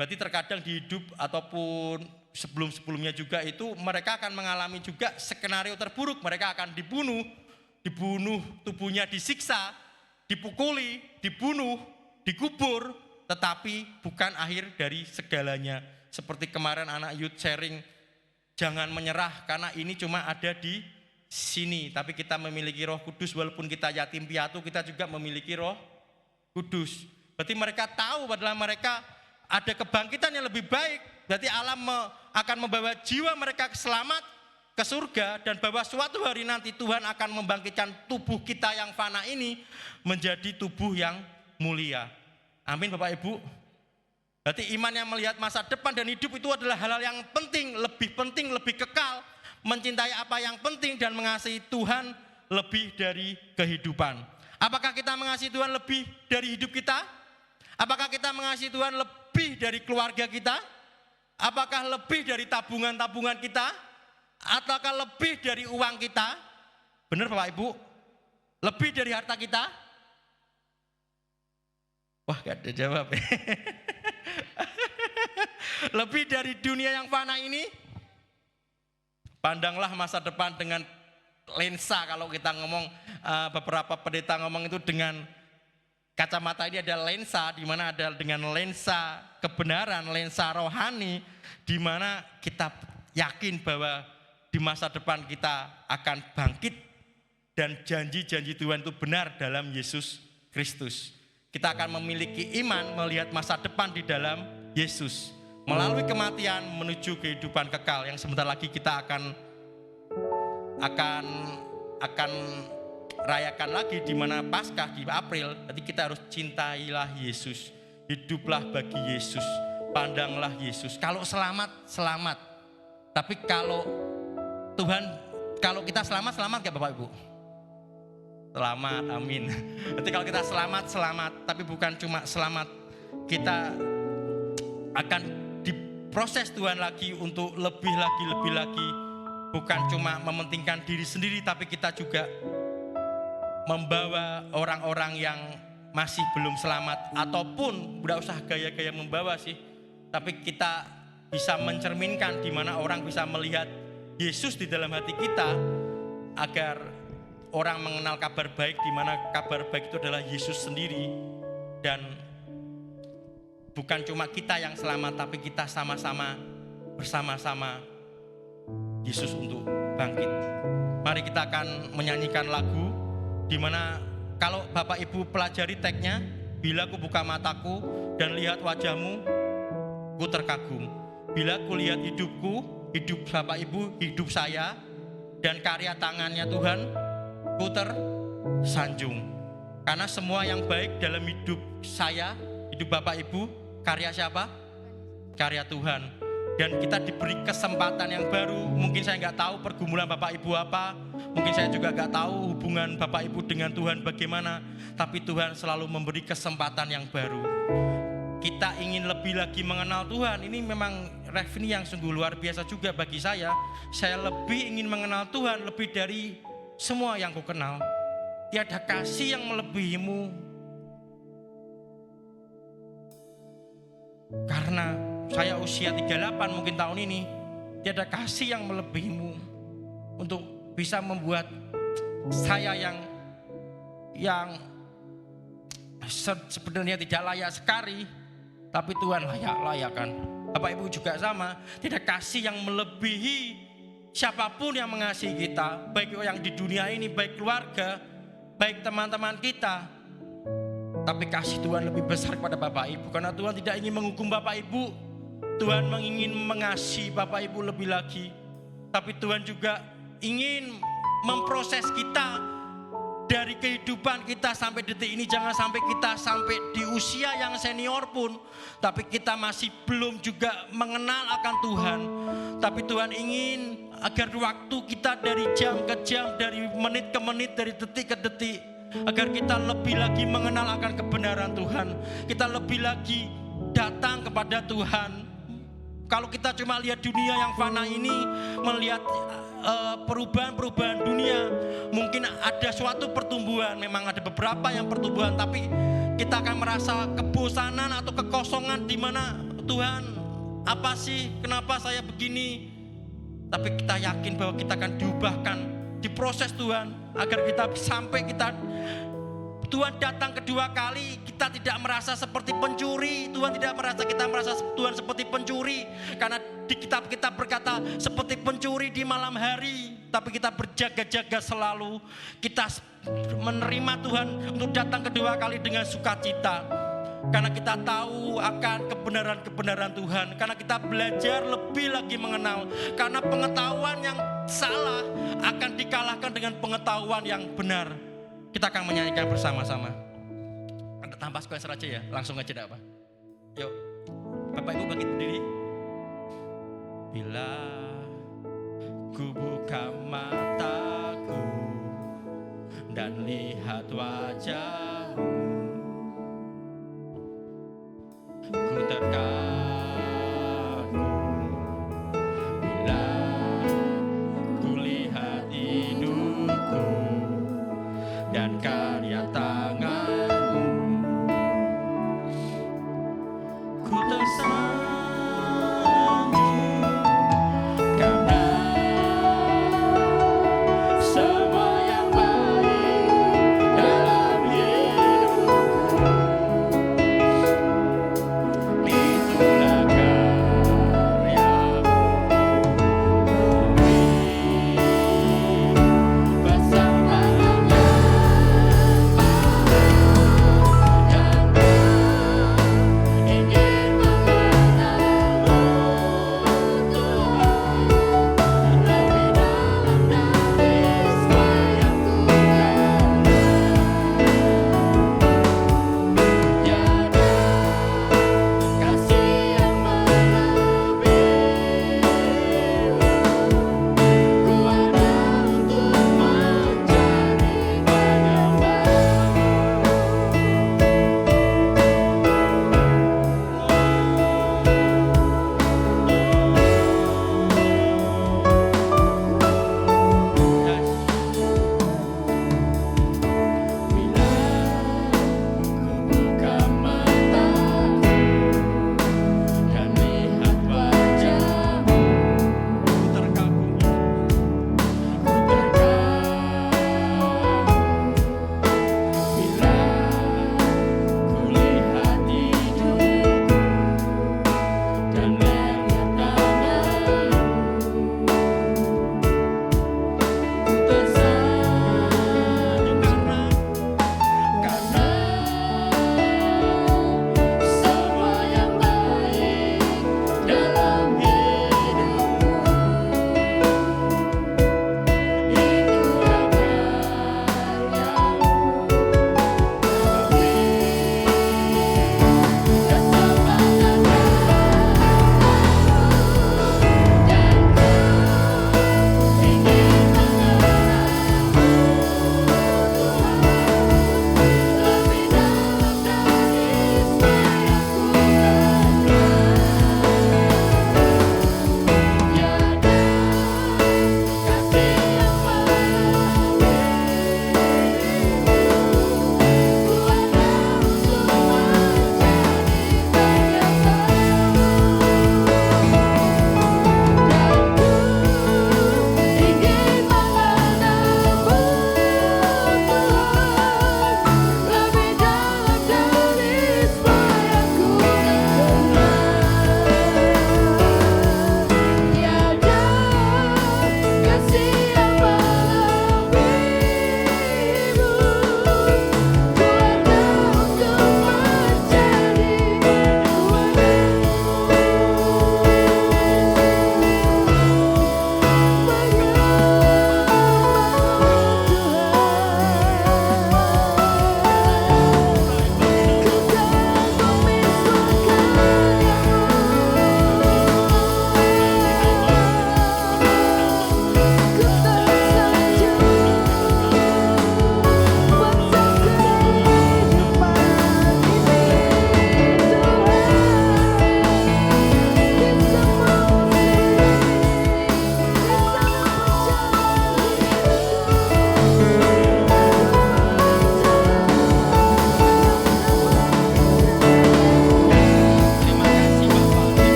Speaker 5: Berarti terkadang di hidup ataupun sebelum-sebelumnya juga itu mereka akan mengalami juga skenario terburuk. Mereka akan dibunuh, tubuhnya disiksa, dipukuli, dibunuh, dikubur, tetapi bukan akhir dari segalanya. Seperti kemarin anak youth sharing, jangan menyerah karena ini cuma ada di sini, tapi kita memiliki Roh Kudus. Walaupun kita yatim piatu, kita juga memiliki Roh Kudus. Berarti mereka tahu bahwa mereka ada kebangkitan yang lebih baik. Berarti Allah akan membawa jiwa mereka selamat ke surga, dan bahwa suatu hari nanti Tuhan akan membangkitkan tubuh kita yang fana ini menjadi tubuh yang mulia. Amin Bapak Ibu. Berarti iman yang melihat masa depan dan hidup itu adalah hal-hal yang penting, lebih kekal. Mencintai apa yang penting dan mengasihi Tuhan lebih dari kehidupan. Apakah kita mengasihi Tuhan lebih dari hidup kita? Apakah kita mengasihi Tuhan lebih dari keluarga kita? Apakah lebih dari tabungan-tabungan kita? Ataukah lebih dari uang kita? Benar Bapak Ibu? Lebih dari harta kita? Wah, gak ada jawab. Lebih dari dunia yang fana ini? Pandanglah masa depan dengan lensa, kalau kita ngomong beberapa pendeta ngomong itu dengan kacamata ini ada lensa, di mana ada dengan lensa kebenaran, lensa rohani, di mana kita yakin bahwa di masa depan kita akan bangkit dan janji-janji Tuhan itu benar dalam Yesus Kristus. Kita akan memiliki iman melihat masa depan di dalam Yesus. Melalui kematian menuju kehidupan kekal yang sebentar lagi kita akan rayakan lagi di mana Paskah di April. Jadi kita harus cintailah Yesus, hiduplah bagi Yesus, pandanglah Yesus. Kalau selamat, selamat. Tapi kalau kita selamat gak Bapak Ibu? Selamat, amin. Jadi kalau kita selamat, tapi bukan cuma selamat. Kita akan diproses Tuhan lagi untuk lebih lagi. Bukan cuma mementingkan diri sendiri, tapi kita juga membawa orang-orang yang masih belum selamat. Ataupun tidak usah gaya-gaya membawa sih, tapi kita bisa mencerminkan di mana orang bisa melihat Yesus di dalam hati kita, agar orang mengenal kabar baik, di mana kabar baik itu adalah Yesus sendiri. Dan bukan cuma kita yang selamat, tapi kita sama-sama bersama-sama Yesus untuk bangkit. Mari kita akan menyanyikan lagu di mana kalau Bapak Ibu pelajari teksnya, bila ku buka mataku dan lihat wajahmu, ku terkagum. Bila ku lihat hidupku, hidup Bapak Ibu, hidup saya, dan karya tangannya Tuhan, ku tersanjung. Karena semua yang baik dalam hidup saya, hidup Bapak Ibu, karya siapa? Karya Tuhan. Dan kita diberi kesempatan yang baru. Mungkin saya nggak tahu pergumulan Bapak Ibu apa, mungkin saya juga nggak tahu hubungan Bapak Ibu dengan Tuhan bagaimana, tapi Tuhan selalu memberi kesempatan yang baru. Kita ingin lebih lagi mengenal Tuhan. Ini memang revenue yang sungguh luar biasa juga bagi saya. Saya lebih ingin mengenal Tuhan lebih dari semua yang ku kenal. Tiada kasih yang melebihimu. Karena saya usia 38 mungkin tahun ini, tiada kasih yang melebihimu untuk bisa membuat saya yang sebenarnya tidak layak sekali, tapi Tuhan layak-layakan. Bapak Ibu juga sama, tidak kasih yang melebihi siapapun yang mengasihi kita, baik yang di dunia ini, baik keluarga, baik teman-teman kita. Tapi kasih Tuhan lebih besar kepada Bapak Ibu, karena Tuhan tidak ingin menghukum Bapak Ibu. Tuhan ingin mengasihi Bapak Ibu lebih lagi. Tapi Tuhan juga ingin memproses kita dari kehidupan kita sampai detik ini. Jangan sampai kita sampai di usia yang senior pun, tapi kita masih belum juga mengenal akan Tuhan. Tapi Tuhan ingin agar waktu kita dari jam ke jam, dari menit ke menit, dari detik ke detik, agar kita lebih lagi mengenal akan kebenaran Tuhan. Kita lebih lagi datang kepada Tuhan. Kalau kita cuma lihat dunia yang fana ini, melihat perubahan-perubahan dunia, mungkin ada suatu pertumbuhan, memang ada beberapa yang pertumbuhan, tapi kita akan merasa kebosanan atau kekosongan di mana Tuhan, apa sih, kenapa saya begini? Tapi kita yakin bahwa kita akan diubahkan, diproses Tuhan, agar kita sampai Tuhan datang kedua kali, kita tidak merasa seperti pencuri. Tuhan tidak merasa kita merasa Tuhan seperti pencuri, karena di kitab kita berkata seperti pencuri di malam hari. Tapi kita berjaga-jaga selalu. Kita menerima Tuhan untuk datang kedua kali dengan sukacita, karena kita tahu akan kebenaran-kebenaran Tuhan, karena kita belajar lebih lagi mengenal. Karena pengetahuan yang salah akan dikalahkan dengan pengetahuan yang benar. Kita akan menyanyikan bersama-sama. Tanpa sequencer aja ya, langsung aja enggak apa. Yuk, Bapak Ibu bangkit berdiri. Bila ku buka mataku dan lihat wajahmu, ku terkagum. Bila ku lihat hidupku dan karya tanganmu, ku tersanjung karena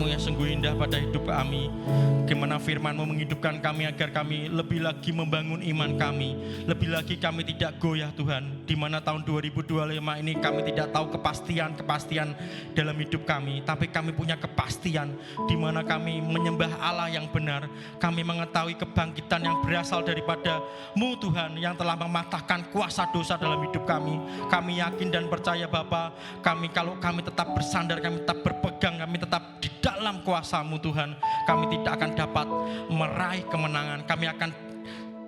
Speaker 5: yang sungguh indah pada hidup kami. Bagaimana firman-Mu menghidupkan kami agar kami lebih lagi membangun iman kami. Lebih lagi kami tidak goyah Tuhan. Di mana tahun 2025 ini kami tidak tahu kepastian dalam hidup kami. Tapi kami punya kepastian di mana kami menyembah Allah yang benar. Kami mengetahui kebangkitan yang berasal daripada-Mu Tuhan yang telah mematahkan kuasa dosa dalam hidup kami. Kami yakin dan percaya Bapa, kalau kami tetap bersandar, kami tetap berpegang, kami tetap di dalam kuasa-Mu Tuhan, kami tidak akan dapat meraih kemenangan. Kami akan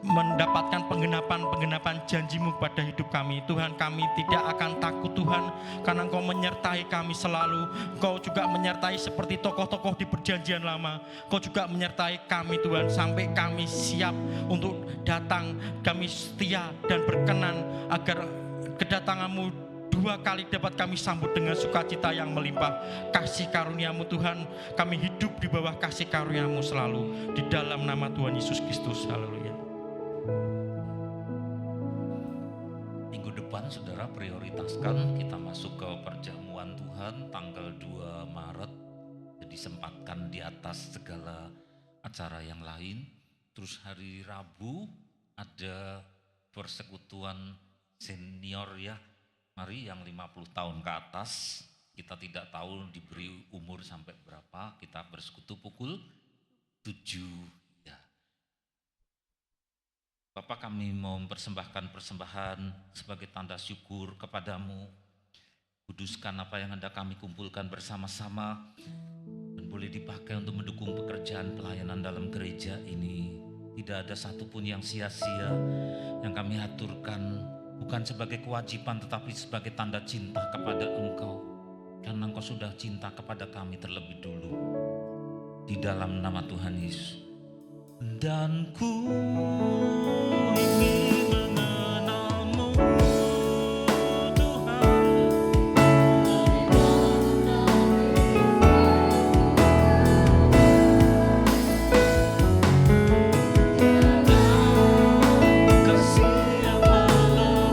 Speaker 5: mendapatkan penggenapan janji-Mu pada hidup kami. Tuhan, kami tidak akan takut Tuhan, karena Engkau menyertai kami selalu. Engkau juga menyertai seperti tokoh-tokoh di perjanjian lama. Engkau juga menyertai kami Tuhan, sampai kami siap untuk datang. Kami setia dan berkenan agar kedatangan-Mu dua kali dapat kami sambut dengan sukacita yang melimpah. Kasih karunia-Mu Tuhan, kami hidup di bawah kasih karunia-Mu selalu. Di dalam nama Tuhan Yesus Kristus. Haleluya.
Speaker 6: Minggu depan saudara prioritaskan kita masuk ke perjamuan Tuhan tanggal 2 Maret. Jadi sempatkan di atas segala acara yang lain. Terus hari Rabu ada persekutuan senior ya. Mari yang 50 tahun ke atas, kita tidak tahu diberi umur sampai berapa, kita bersekutu pukul 7 ya. Bapak, kami mau mempersembahkan persembahan sebagai tanda syukur kepadamu. Kuduskan apa yang hendak kami kumpulkan bersama-sama dan boleh dipakai untuk mendukung pekerjaan pelayanan dalam gereja ini. Tidak ada satupun yang sia-sia yang kami aturkan, bukan sebagai kewajiban tetapi sebagai tanda cinta kepada Engkau. Karena Engkau sudah cinta kepada kami terlebih dulu. Di dalam nama Tuhan Yesus. Dan ku ingin mengenalmu Tuhan. Kasih yang melebihimu,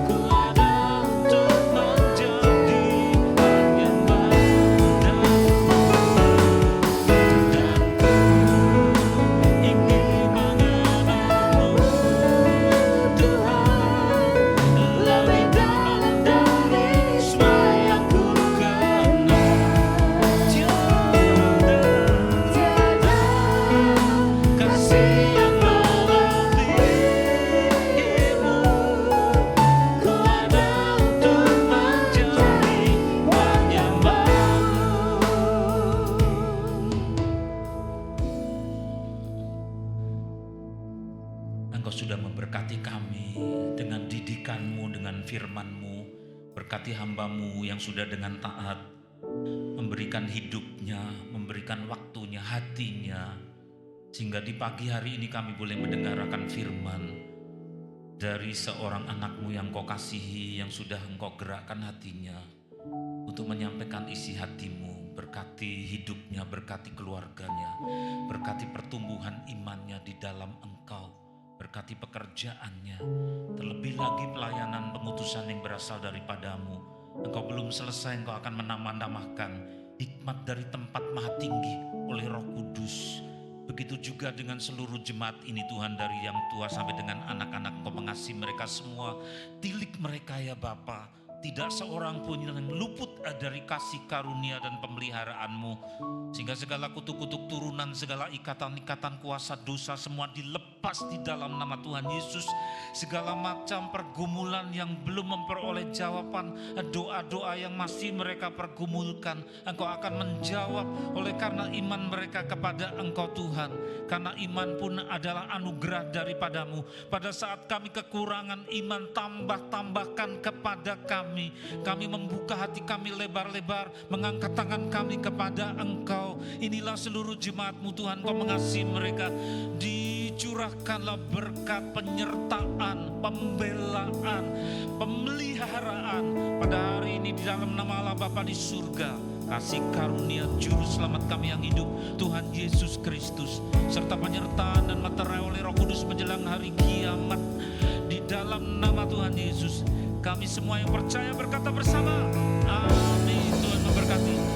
Speaker 6: ku ada untuk menjadi penyembah dan ingin mengenalmu Tuhan, lebih dalam dari semua yang ku kenal. Tiada kasih yang melebihimu, ku ada untuk menjadi penyembah-Mu. Engkau sudah memberkati kami dengan didikan-Mu, dengan firman-Mu. Berkati hamba-Mu yang sudah dengan taat memberikan hidupnya, memberikan waktunya, hatinya, sehingga di pagi hari ini kami boleh mendengarkan firman dari seorang anak-Mu yang Kau kasihi, yang sudah Engkau gerakkan hatinya untuk menyampaikan isi hati-Mu. Berkati hidupnya, berkati keluarganya, berkati pertumbuhan imannya di dalam Engkau, berkati pekerjaannya, terlebih lagi pelayanan pengutusan yang berasal daripada-Mu. Engkau belum selesai, Engkau akan menambah-nambahkan hikmat dari tempat maha tinggi oleh Roh Kudus. Begitu juga dengan seluruh jemaat ini Tuhan, dari yang tua sampai dengan anak-anak. Engkau mengasihi mereka semua, tilik mereka ya Bapa. Tidak seorang pun yang luput dari kasih karunia dan pemeliharaan-Mu. Sehingga segala kutuk-kutuk turunan, segala ikatan-ikatan kuasa dosa semua dilepas di dalam nama Tuhan Yesus. Segala macam pergumulan yang belum memperoleh jawaban, doa-doa yang masih mereka pergumulkan, Engkau akan menjawab oleh karena iman mereka kepada Engkau Tuhan. Karena iman pun adalah anugerah daripada-Mu. Pada saat kami kekurangan iman, tambahkan kepada kami. Kami membuka hati kami lebar-lebar, mengangkat tangan kami kepada Engkau. Inilah seluruh jemaat-Mu Tuhan, Kau mengasihi mereka. Dicurahkanlah berkat penyertaan, pembelaan, pemeliharaan pada hari ini di dalam nama Allah Bapa di surga. Kasih karunia Juru Selamat kami yang hidup, Tuhan Yesus Kristus, serta penyertaan dan meterai oleh Roh Kudus menjelang hari kiamat. Di dalam nama Tuhan Yesus, kami semua yang percaya berkata bersama, amin. kami.